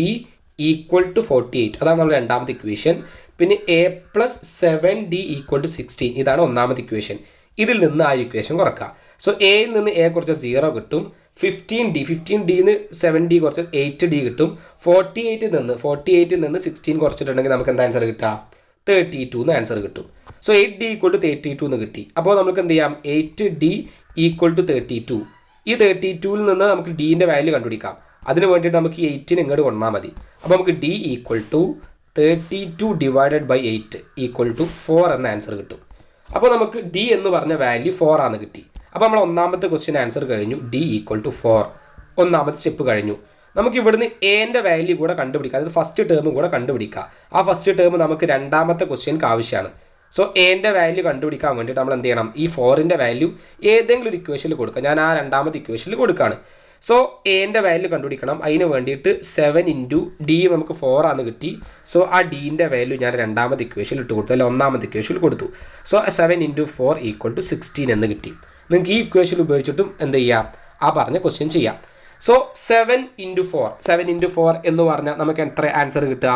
= 48. അതാണ് നമ്മൾ രണ്ടാമത്തെ ഇക്വേഷൻ. പിന്നെ a+7d = 16. ഇതാണ് ഒന്നാമത്തെ ഇക്വേഷൻ. ഇതിൽ നിന്ന് ആ ഇക്വേഷൻ കുറക്കുക. സോ എയിൽ നിന്ന് എ കുറച്ച് 0 കിട്ടും. 15d 7d കുറച്ച് 8d കിട്ടും. 48ൽ നിന്ന് 16 കുറച്ചിട്ടുണ്ടെങ്കിൽ നമുക്ക് എന്താ ആൻസർ കിട്ടുക? 32 എന്ന് ആൻസർ കിട്ടും. സോ 8d = 32 എന്ന് കിട്ടി. അപ്പോൾ നമുക്ക് എന്ത് ചെയ്യാം? 8d = 32. ഈ 32ൽ നിന്ന് നമുക്ക് ഡീൻ്റെ വാല്യൂ കണ്ടുപിടിക്കാം. അതിന് വേണ്ടിയിട്ട് നമുക്ക് ഈ 8ന് ഇങ്ങോട്ട് കൊണ്ടാൽ മതി. അപ്പോൾ നമുക്ക് d = 32 ഡിവൈഡഡ് ബൈ 8 = 4 എന്ന ആൻസർ കിട്ടും. അപ്പോൾ നമുക്ക് ഡി എന്ന് പറഞ്ഞ വാല്യൂ 4 ആണ് കിട്ടി. അപ്പോൾ നമ്മൾ ഒന്നാമത്തെ ക്വസ്റ്റ്യൻ ആൻസർ കഴിഞ്ഞു. d = 4. ഒന്നാമത്തെ സ്റ്റെപ്പ് കഴിഞ്ഞു. നമുക്ക് ഇവിടുന്ന് എൻ്റെ വാല്യൂ കൂടെ കണ്ടുപിടിക്കാം. അതായത് ഫസ്റ്റ് ടേം കൂടെ കണ്ടുപിടിക്കുക. ആ ഫസ്റ്റ് ടേം നമുക്ക് രണ്ടാമത്തെ ക്വസ്റ്റ്യൻക്ക് ആവശ്യമാണ്. സോ എൻ്റെ വാല്യൂ കണ്ടുപിടിക്കാൻ വേണ്ടിയിട്ട് നമ്മൾ എന്ത് ചെയ്യണം? ഈ 4ൻ്റെ വാല്യൂ ഏതെങ്കിലും ഒരു ഇക്വേഷനിൽ കൊടുക്കുക. ഞാൻ ആ രണ്ടാമത്തെ ഇക്വേഷനിൽ കൊടുക്കുകയാണ്. സോ എൻ്റെ വാല്യൂ കണ്ടുപിടിക്കണം. അതിന് വേണ്ടിയിട്ട് 7 ഇൻറ്റു ഡി നമുക്ക് 4 ആണ് കിട്ടി. സോ ആ ഡീൻ്റെ വാല്യൂ ഞാൻ രണ്ടാമത്തെ ഇക്വേഷനിൽ ഇട്ട് കൊടുത്തു, അല്ല ഒന്നാമത്തെ ഇക്വേഷനിൽ കൊടുത്തു. സോ 7 ഇൻറ്റു 4 ഈക്വൽ ടു 16 എന്ന് കിട്ടി. നിങ്ങൾക്ക് ഈ ഇക്വേഷൻ ഉപയോഗിച്ചിട്ടും എന്ത് ചെയ്യാം, ആ പറഞ്ഞ ക്വസ്റ്റ്യൻ ചെയ്യാം. സോ 7 ഇൻറ്റു 4 എന്ന് പറഞ്ഞാൽ നമുക്ക് എത്ര ആൻസർ കിട്ടുക,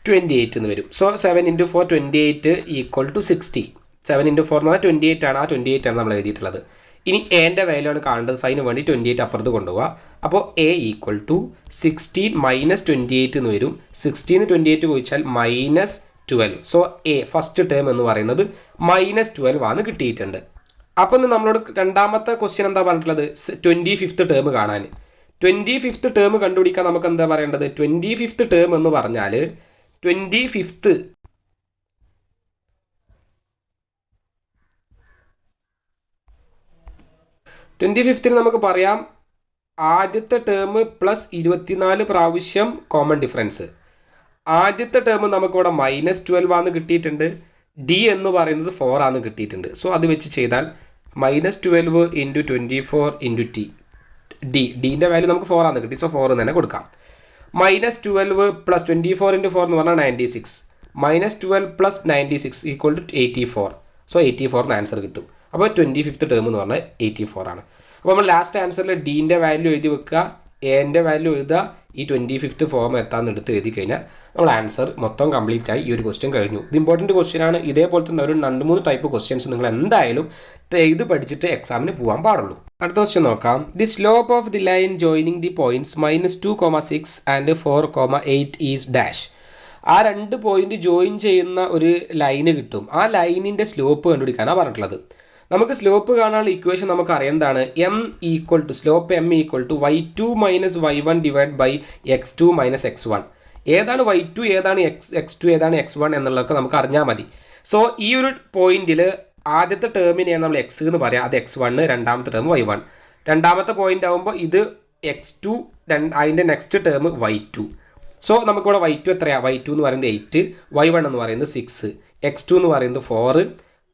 28 എന്ന് വരും. So 7 into 4 28 equal to 60. 7 into 4 എന്ന് പറഞ്ഞാൽ 28 ആണ്. ആ 28 ആണ് നമ്മൾ എഴുതിയിട്ടുള്ളത്. ഇനി എൻ്റെ വാല്യൂ ആണ് കാണേണ്ടത്. സോ അതിന് വേണ്ടി 28 അപ്പുറത്ത് കൊണ്ടുപോകുക. അപ്പോൾ എ ഈക്വൽ ടു 16 മൈനസ് 28 എന്ന് വരും. 16 28 ചോദിച്ചാൽ -12. സോ എ ഫസ്റ്റ് ടേം എന്ന് പറയുന്നത് -12 ആണ് കിട്ടിയിട്ടുണ്ട്. അപ്പം നമ്മളോട് രണ്ടാമത്തെ ക്വസ്റ്റ്യൻ എന്താ പറഞ്ഞിട്ടുള്ളത്, 25th ടേം കാണാൻ. 25th ടേം കണ്ടുപിടിക്കാൻ നമുക്ക് എന്താ പറയേണ്ടത്, 25th ടേം എന്ന് പറഞ്ഞാൽ 25th നമുക്ക് പറയാം ആദ്യത്തെ ടേം പ്ലസ് 24 പ്രാവശ്യം കോമൺ ഡിഫറൻസ്. ആദ്യത്തെ ടേം നമുക്കിവിടെ -12 ആണ് കിട്ടിയിട്ടുണ്ട്. ഡി എന്ന് പറയുന്നത് 4 ആണ് കിട്ടിയിട്ടുണ്ട്. സോ അത് വെച്ച് ചെയ്താൽ -12 ഇൻറ്റു 24 ഇൻറ്റു ടി, ഡീൻ്റെ വാല്യൂ നമുക്ക് 4 ആണ് കിട്ടി. സോ 4 തന്നെ കൊടുക്കാം. -12 പ്ലസ് 24 ഇൻറ്റു 4 എന്ന് പറഞ്ഞാൽ 96. -12 plus 96 equal to 84. So 84 answer കിട്ടും. അപ്പോൾ 25th ടേം എന്ന് പറഞ്ഞാൽ 84 ആണ്. അപ്പോൾ നമ്മൾ ലാസ്റ്റ് ആൻസറിൽ ഡീൻ്റെ വാല്യൂ എഴുതി വെക്കുക, എൻ്റെ വാല്യൂ എഴുതുക, ഈ 25th ഫോം എത്താന്ന് എടുത്ത് എഴുതി കഴിഞ്ഞാൽ നമ്മൾ ആൻസർ മൊത്തം കംപ്ലീറ്റ് ആയി. ഈ ഒരു ക്വസ്റ്റ്യൻ കഴിഞ്ഞു. ഇത് ഇമ്പോർട്ടൻറ്റ് ക്വസ്റ്റ്യൻ ആണ്. ഇതേപോലെ തന്നെ ഒരു 2-3 ടൈപ്പ് ക്വസ്റ്റ്യൻസ് നിങ്ങൾ എന്തായാലും ഇത് പഠിച്ചിട്ട് എക്സാമിന് പോകാൻ പാടുള്ളൂ. അടുത്ത ക്വസ്റ്റ്യൻ നോക്കാം. The slope of the line joining the points -2,6 and 4,8 is dash. ആ 2 പോയിന്റ് ജോയിൻ ചെയ്യുന്ന ഒരു ലൈന് കിട്ടും. ആ ലൈനിൻ്റെ സ്ലോപ്പ് കണ്ടുപിടിക്കാനാണ് പറഞ്ഞിട്ടുള്ളത്. നമുക്ക് സ്ലോപ്പ് കാണാനുള്ള ഇക്വേഷൻ നമുക്ക് അറിയേണ്ടതാണ്. Slope m equal to y2 minus y1 divide by x2 minus x1. ഏതാണ് y2, ഏതാണ് x2, ഏതാണ് x1 എന്നുള്ളതൊക്കെ നമുക്ക് അറിഞ്ഞാൽ മതി. സോ ഈ ഒരു പോയിന്റിൽ ആദ്യത്തെ ടേമിനെയാണ് നമ്മൾ x എന്ന് പറയാം, അത് x1, രണ്ടാമത്തെ ടേം y1. രണ്ടാമത്തെ പോയിന്റ് ആകുമ്പോൾ ഇത് x2, അതിൻ്റെ നെക്സ്റ്റ് ടേം y2. സോ നമുക്കിവിടെ y2 എത്രയാണ്, y2 എന്ന് പറയുന്നത് 8, y1 എന്ന് പറയുന്നത് 6, x2 എന്ന് പറയുന്നത് 4,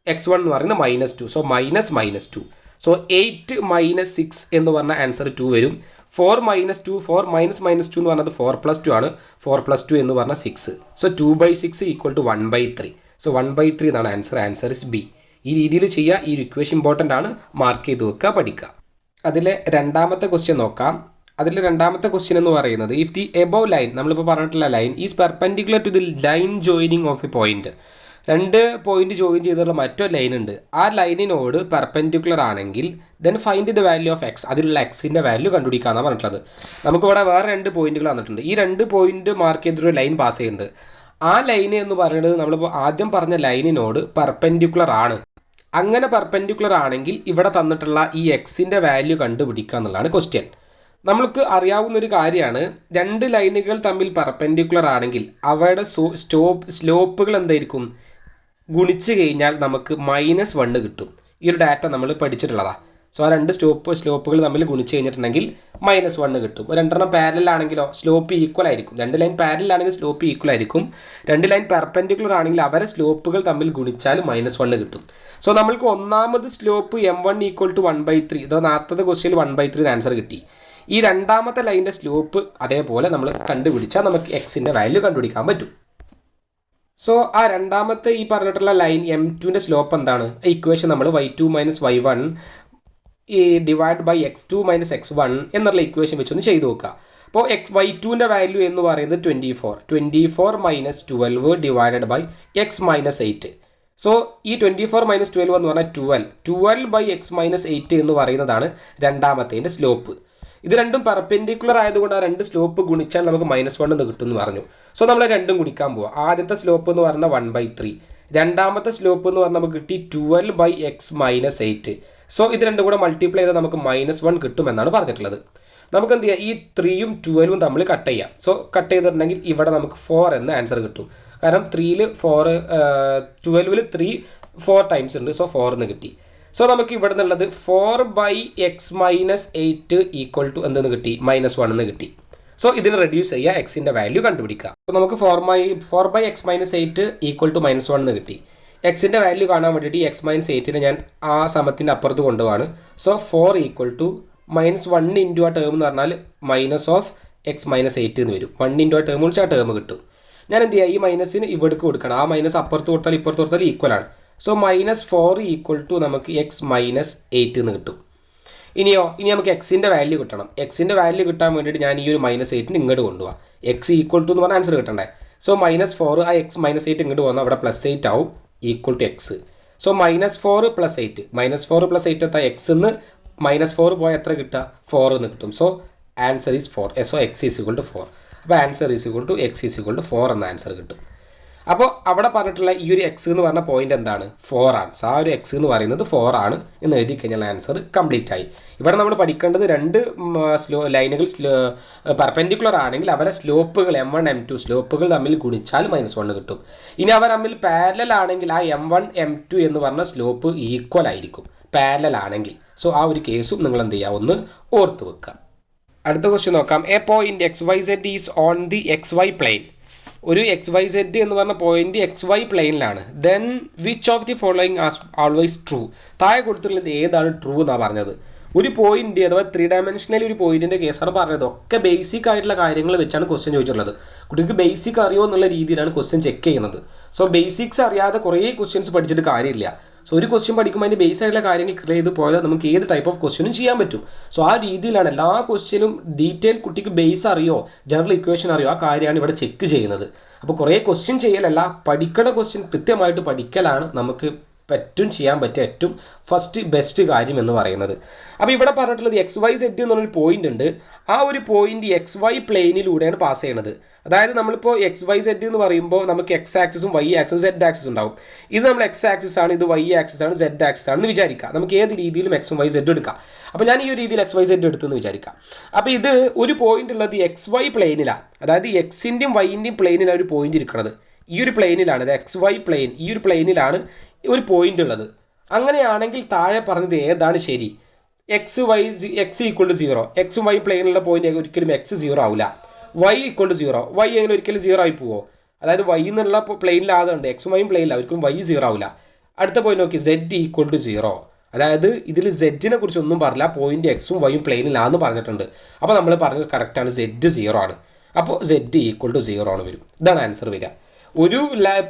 x1 എന്ന് പറയുന്നത് -2. സോ -2. സോ 8 - 6 എന്ന് പറഞ്ഞ ആൻസർ 2 വരും. 4 - 2 എന്ന് പറഞ്ഞത് 4+2 ആണ്. 4+2 എന്ന് പറഞ്ഞാൽ 6. So 2/6 equal to 1/3. സോ 1/3 എന്നാണ് ആൻസർ. Answer is B. ഈ രീതിയിൽ ചെയ്യുക. ഈ ഇക്വേഷൻ ഇമ്പോർട്ടൻ്റ് ആണ്, മാർക്ക് ചെയ്ത് വെക്കുക, പഠിക്കുക. അതിലെ രണ്ടാമത്തെ ക്വസ്റ്റ്യൻ നോക്കാം. അതിൽ രണ്ടാമത്തെ ക്വസ്റ്റ്യൻ എന്ന് പറയുന്നത് ഇഫ് ദി എബോവ് ലൈൻ, നമ്മളിപ്പോൾ പറഞ്ഞിട്ടുള്ള line is perpendicular to the line joining of a point. 2 point join ചെയ്തിട്ടുള്ള മറ്റൊരു ലൈൻ ഉണ്ട്. ആ ലൈനിനോട് പെർപെൻഡിക്കുലർ ആണെങ്കിൽ then find the value of X. അതിലുള്ള എക്സിൻ്റെ വാല്യൂ കണ്ടുപിടിക്കാമെന്നാണ് പറഞ്ഞിട്ടുള്ളത്. നമുക്കിവിടെ വേറെ 2 പോയിന്റുകൾ വന്നിട്ടുണ്ട്. ഈ 2 പോയിന്റ് മാർക്ക് ചെയ്തൊരു ലൈൻ പാസ് ചെയ്യുന്നുണ്ട്. ആ ലൈൻ എന്ന് പറയുന്നത് നമ്മളിപ്പോൾ ആദ്യം പറഞ്ഞ ലൈനിനോട് പെർപെൻഡിക്കുലർ ആണ്. അങ്ങനെ പെർപെൻഡിക്കുലർ ആണെങ്കിൽ ഇവിടെ തന്നിട്ടുള്ള ഈ എക്സിൻ്റെ വാല്യൂ കണ്ടുപിടിക്കുക എന്നുള്ളതാണ് ക്വസ്റ്റ്യൻ. നമ്മൾക്ക് അറിയാവുന്നൊരു കാര്യമാണ്, 2 ലൈനുകൾ തമ്മിൽ പെർപെൻഡിക്കുലർ ആണെങ്കിൽ അവയുടെ സ്ലോപ്പുകൾ എന്തായിരിക്കും, ഗുണിച്ച് കഴിഞ്ഞാൽ നമുക്ക് -1 കിട്ടും. ഈ ഒരു ഡാറ്റ നമ്മൾ പഠിച്ചിട്ടുള്ളതാണ്. സോ ആ 2 സ്ലോപ്പുകൾ തമ്മിൽ ഗുണിച്ച് കഴിഞ്ഞിട്ടുണ്ടെങ്കിൽ -1 കിട്ടും. 2 പാരലൽ ആണെങ്കിലോ സ്ലോപ്പ് ഈക്വൽ ആയിരിക്കും. 2 ലൈൻ പാരലൽ ആണെങ്കിൽ സ്ലോപ്പ് ഈക്വൽ ആയിരിക്കും. 2 ലൈൻ പെർപെൻഡിക്കുലർ ആണെങ്കിൽ അവരെ സ്ലോപ്പുകൾ തമ്മിൽ ഗുണിച്ചാൽ -1 കിട്ടും. സോ നമ്മൾക്ക് ഒന്നാമത് സ്ലോപ്പ് m1 ഈക്വൽ ടു 1/3. ഇത് നേരത്തെ ക്വസ്റ്റ്യനിൽ 1/3 ആൻസർ കിട്ടി. ഈ രണ്ടാമത്തെ ലൈനിൻ്റെ സ്ലോപ്പ് അതേപോലെ നമ്മൾ കണ്ടുപിടിച്ചാൽ നമുക്ക് എക്സിൻ്റെ വാല്യൂ കണ്ടുപിടിക്കാൻ പറ്റും. സോ ആ രണ്ടാമത്തെ ഈ പറഞ്ഞിട്ടുള്ള ലൈൻ m2ൻ്റെ സ്ലോപ്പ് എന്താണ്, ഇക്വേഷൻ നമ്മൾ y2 minus y1 divide by x2 minus x1 എന്നുള്ള ഇക്വേഷൻ വെച്ചൊന്ന് ചെയ്ത് നോക്കുക. അപ്പോൾ y2ൻ്റെ വാല്യൂ എന്ന് പറയുന്നത് 24 minus 12 divided by x minus 8. So ഈ 24 മൈനസ് 12 എന്ന് പറഞ്ഞാൽ 12 ബൈ x മൈനസ് 8 എന്ന് പറയുന്നതാണ് രണ്ടാമത്തേൻ്റെ സ്ലോപ്പ്. ഇത് രണ്ടും പെർപെൻഡിക്കുലർ ആയതുകൊണ്ട് ആ 2 സ്ലോപ്പ് ഗുണിച്ചാൽ നമുക്ക് -1 എന്ന് കിട്ടും എന്ന് പറഞ്ഞു. സോ നമ്മൾ രണ്ടും ഗുണിക്കാൻ പോവുക. ആദ്യത്തെ സ്ലോപ്പ് എന്ന് പറഞ്ഞാൽ 1/3, രണ്ടാമത്തെ സ്ലോപ്പ് എന്ന് പറഞ്ഞാൽ നമുക്ക് കിട്ടി 12 ബൈ x മൈനസ് 8. സോ ഇത് രണ്ടും കൂടെ മൾട്ടിപ്ലൈ ചെയ്താൽ നമുക്ക് -1 കിട്ടുമെന്നാണ് പറഞ്ഞിട്ടുള്ളത്. നമുക്ക് എന്ത് ചെയ്യാം, ഈ 3ഉം 12ഉം തമ്മിൽ കട്ട് ചെയ്യാം. സോ കട്ട് ചെയ്തിട്ടുണ്ടെങ്കിൽ ഇവിടെ നമുക്ക് 4 എന്ന ആൻസർ കിട്ടും. കാരണം 3ൽ 4, 12ൽ 3 4 ടൈംസ് ഉണ്ട്. സോ 4 എന്ന് കിട്ടി. സോ നമുക്ക് ഇവിടെ നിന്നുള്ളത് 4 by x minus 8 equal to എന്തെന്ന് കിട്ടി, -1 എന്ന് കിട്ടി. സോ ഇതിന് റെഡ്യൂസ് ചെയ്യുക, എക്സിൻ്റെ വാല്യൂ കണ്ടുപിടിക്കുക. അപ്പോൾ നമുക്ക് 4 by x minus 8 equal to -1 എന്ന് കിട്ടി. എക്സിൻ്റെ വാല്യൂ കാണാൻ വേണ്ടിയിട്ട് ഈ x മൈനസ് 8നെ ഞാൻ ആ സമത്തിൻ്റെ അപ്പുറത്ത് കൊണ്ടുപോവാണ്. സോ 4 ഈക്വൽ ടു -1 ഇൻറ്റു ആ ടേം എന്ന് പറഞ്ഞാൽ -(x - 8) എന്ന് വരും. 1 ഇൻറ്റു ആ ടേം വിളിച്ചാൽ ആ ടേം കിട്ടും. ഞാൻ എന്ത് ചെയ്യുക, ഈ മൈനസിന് ഇവിടേക്ക് കൊടുക്കണം. ആ മൈനസ് അപ്പുറത്ത് കൊടുത്താൽ ഇപ്പുറത്ത് കൊടുത്താൽ ഈക്വൽ ആണ്. സോ -4 ഈക്വൽ ടു നമുക്ക് x-8 എന്ന് കിട്ടും. ഇനി നമുക്ക് എക്സിൻ്റെ വാല്യൂ കിട്ടണം. എക്സിൻ്റെ വാല്യൂ കിട്ടാൻ വേണ്ടിയിട്ട് ഞാൻ ഈ ഒരു -8 ഇങ്ങോട്ട് കൊണ്ടുപോകാം. എക്സ് ഈക്വൽ ടു എന്ന് പറഞ്ഞാൽ ആൻസർ കിട്ടണ്ടേ. സോ -4 ആ x-8 ഇങ്ങോട്ട് പോകുന്ന അവിടെ +8 ആവും ഈക്വൽ ടു എക്സ്. സോ -4 + 8 -4 + 8 എത്താ എക്സ് -4 പോയാൽ എത്ര കിട്ടുക, 4 എന്ന് കിട്ടും. So answer is 4. So x = 4. അപ്പോൾ ആൻസർ = x = 4 എന്ന ആൻസർ കിട്ടും. അപ്പോൾ അവിടെ പറഞ്ഞിട്ടുള്ള ഈ ഒരു എക്സ് എന്ന് പറഞ്ഞ പോയിന്റ് എന്താണ്, 4 ആണ്. സോ ആ ഒരു എക്സ് എന്ന് പറയുന്നത് 4 ആണ് എന്ന് എഴുതി കഴിഞ്ഞാൽ ആൻസർ കംപ്ലീറ്റ് ആയി. ഇവിടെ നമ്മൾ പഠിക്കേണ്ടത് രണ്ട് ലൈനുകൾ പെർപെൻഡിക്കുലർ ആണെങ്കിൽ അവരെ സ്ലോപ്പുകൾ m1 m2 സ്ലോപ്പുകൾ തമ്മിൽ ഗുണിച്ചാൽ -1 കിട്ടും. ഇനി അവർ തമ്മിൽ പാരലൽ ആണെങ്കിൽ ആ m1 m2 എന്ന് പറഞ്ഞ സ്ലോപ്പ് ഈക്വൽ ആയിരിക്കും പാരലൽ ആണെങ്കിൽ. സോ ആ ഒരു കേസും നിങ്ങൾ എന്ത് ചെയ്യുക, ഒന്ന് ഓർത്ത് വെക്കുക. അടുത്ത ക്വസ്റ്റ്യൻ നോക്കാം. A point XYZ is on the XY plane. ഒരു XYZ എന്ന് പറഞ്ഞ പോയിന്റ് XY പ്ലെയിനിലാണ്. Then which of the following as always true. താഴെ കൊടുത്തിട്ടുള്ളത് ഏതാണ് ട്രൂ എന്നാണ് പറഞ്ഞത്. ഒരു പോയിന്റ് അഥവാ 3 ഡയമെൻഷനൽ ഒരു പോയിന്റിന്റെ കേസാണ് പറഞ്ഞത്. ഒക്കെ ബേസിക് ആയിട്ടുള്ള കാര്യങ്ങൾ വെച്ചാണ് ക്വസ്റ്റ്യൻ ചോദിച്ചിട്ടുള്ളത്. കുട്ടിക്ക് ബേസിക് അറിയോ എന്നുള്ള രീതിയിലാണ് ക്വസ്റ്റ്യൻ ചെക്ക് ചെയ്യുന്നത്. സോ ബേസിക്സ് അറിയാതെ കുറേ ക്വസ്റ്റ്യൻസ് പഠിച്ചിട്ട് കാര്യമില്ല. സോ ഒരു ക്വസ്റ്റ്യൻ പഠിക്കുമ്പോൾ അതിൻ്റെ ബേസ് ആയിട്ടുള്ള കാര്യങ്ങൾ ക്ലിയർ ചെയ്ത് പോയാൽ നമുക്ക് ഏത് ടൈപ്പ് ഓഫ് ക്വസ്റ്റ്യനും ചെയ്യാൻ പറ്റും. സോ ആ രീതിയിലാണ് എല്ലാ ക്വസ്റ്റ്യനും ഡീറ്റെയിൽ കുട്ടിക്ക് ബേസ് അറിയോ ജനറൽ ഇക്വേഷൻ അറിയോ ആ കാര്യമാണ് ഇവിടെ ചെക്ക് ചെയ്യുന്നത്. അപ്പോൾ കുറേ ക്വസ്റ്റ്യൻ ചെയ്യലല്ല, പഠിക്കേണ്ട ക്വസ്റ്റ്യൻ കൃത്യമായിട്ട് പഠിക്കലാണ് നമുക്ക് ചെയ്യാൻ പറ്റിയ ഏറ്റവും ബെസ്റ്റ് കാര്യം എന്ന് പറയുന്നത്. അപ്പോൾ ഇവിടെ പറഞ്ഞിട്ടുള്ളത് XYZ എന്നുള്ളൊരു പോയിന്റ് ഉണ്ട്. ആ ഒരു പോയിന്റ് XY പ്ലെയിനിലൂടെയാണ് പാസ് ചെയ്യുന്നത്. അതായത് നമ്മളിപ്പോൾ XYZ എന്ന് പറയുമ്പോൾ നമുക്ക് X ആക്സിസും Y ആക്സിസും Z ആക്സിസും ഉണ്ടാവും. ഇത് നമ്മൾ X ആക്സിസ് ആണ്, ഇത് Y ആക്സിസ് ആണ്, Z ആക്സിസ് ആണെന്ന് വിചാരിക്കുക. നമുക്ക് ഏത് രീതിയിലും X ഉം Y Z എടുക്കാം. അപ്പോൾ ഞാൻ ഈ ഒരു രീതിയിൽ XYZ എടുത്തെന്ന് വിചാരിക്കാം. അപ്പോൾ ഇത് ഒരു പോയിന്റ് ഉള്ളത് XY പ്ലെയിനിലാണ്. അതായത് എക്സിൻ്റെയും വൈൻ്റെയും പ്ലെയിനിലാണ് ഒരു പോയിന്റ് ഇരിക്കുന്നത്. ഈ ഒരു പ്ലെയിനിലാണ്, അത് XY പ്ലെയിൻ, ഈ ഒരു പ്ലെയിനിലാണ് ഒരു പോയിന്റ് ഉള്ളത്. അങ്ങനെയാണെങ്കിൽ താഴെ പറഞ്ഞത് ഏതാണ് ശരി? X = 0. എക്സും വൈ പ്ലെയിനുള്ള പോയിന്റ് ഒരിക്കലും X 0 ആവില്ല. Y = 0. Y എങ്ങനെ ഒരിക്കലും 0 ആയി പോവോ? അതായത് Y എന്നുള്ള പ്ലെയിനിലാതുണ്ട്, എക്സും വൈയും പ്ലെയിനില്ല, ഒരിക്കലും Y 0 ആവില്ല. അടുത്ത പോയിന്റ് നോക്കി, Z = 0. അതായത് ഇതിൽ സെഡിനെ കുറിച്ച് ഒന്നും പറഞ്ഞില്ല, പോയിന്റ് എക്സും വൈയും പ്ലെയിനിലാന്ന് പറഞ്ഞിട്ടുണ്ട്. അപ്പോൾ നമ്മൾ പറഞ്ഞത് കറക്റ്റാണ്, Z 0 ആണ്. അപ്പോൾ Z = 0 ആണ് വരും. ഇതാണ് ആൻസർ വരിക. ഒരു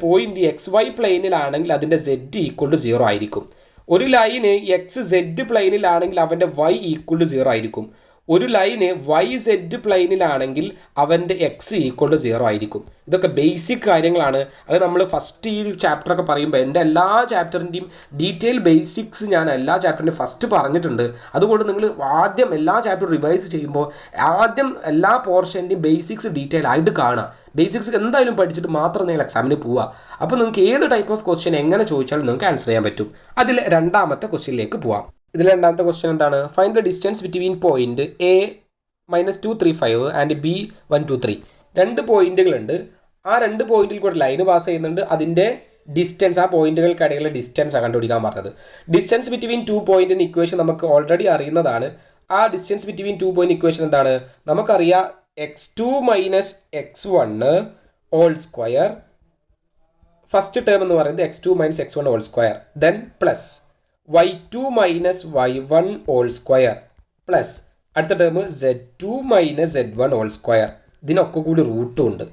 പോയിന്റ് XY പ്ലെയിനിലാണെങ്കിൽ അതിൻ്റെ Z = 0 ആയിരിക്കും. ഒരു ലൈന് XZ പ്ലെയിനിലാണെങ്കിൽ അവൻ്റെ Y = 0 ആയിരിക്കും. ഒരു ലൈന് YZ പ്ലെയിനിലാണെങ്കിൽ അവൻ്റെ X = 0 ആയിരിക്കും. ഇതൊക്കെ ബേസിക് കാര്യങ്ങളാണ്. അത് നമ്മൾ ഫസ്റ്റ് ഈ ചാപ്റ്ററൊക്കെ പറയുമ്പോൾ എൻ്റെ എല്ലാ ചാപ്റ്ററിൻ്റെയും ഡീറ്റെയിൽ ബേസിക്സ് ഞാൻ എല്ലാ ചാപ്റ്ററിൻ്റെയും ഫസ്റ്റ് പറഞ്ഞിട്ടുണ്ട്. അതുകൊണ്ട് നിങ്ങൾ ആദ്യം എല്ലാ ചാപ്റ്ററും റിവൈസ് ചെയ്യുമ്പോൾ ആദ്യം എല്ലാ പോർഷൻ്റെയും ബേസിക്സ് ഡീറ്റെയിൽ ആയിട്ട് കാണുക. ബേസിക്സ് എന്തായാലും പഠിച്ചിട്ട് മാത്രം നിങ്ങൾ എക്സാമിന് പോവുക. അപ്പോൾ നിങ്ങൾക്ക് ഏത് ടൈപ്പ് ഓഫ് ക്വസ്റ്റ്യൻ എങ്ങനെ ചോദിച്ചാലും നിങ്ങൾക്ക് ആൻസർ ചെയ്യാൻ പറ്റും. അതിൽ രണ്ടാമത്തെ ക്വസ്റ്റ്യനിലേക്ക് പോവാം. ഇതിൽ രണ്ടാമത്തെ ക്വസ്റ്റ്യൻ എന്താണ്? Find the distance between point A -235 and B 123. രണ്ട് പോയിന്റുകളുണ്ട്. ആ രണ്ട് പോയിന്റിൽ കൂടെ ലൈന് പാസ് ചെയ്യുന്നുണ്ട്. അതിൻ്റെ ഡിസ്റ്റൻസ്, ആ പോയിന്റുകൾക്കിടയിലുള്ള ഡിസ്റ്റൻസാണ് കണ്ടുപിടിക്കാൻ പറഞ്ഞത്. ഡിസ്റ്റൻസ് ബിറ്റ്വീൻ 2 പോയിന്റിന് ഇക്വേഷൻ നമുക്ക് ഓൾറെഡി അറിയുന്നതാണ്. ആ ഡിസ്റ്റൻസ് ബിറ്റ്വീൻ 2 പോയിന്റ് ഇക്വേഷൻ എന്താണ്? നമുക്കറിയാം, x2 - x1 whole square. First term എന്ന് പറയുന്നത് x2 - x1 whole square. Then plus y2 - y1 whole square plus അടുത്ത term z2 - z1 whole square. ഇതിനൊക്കെ കൂടി റൂട്ടും ഉണ്ട്.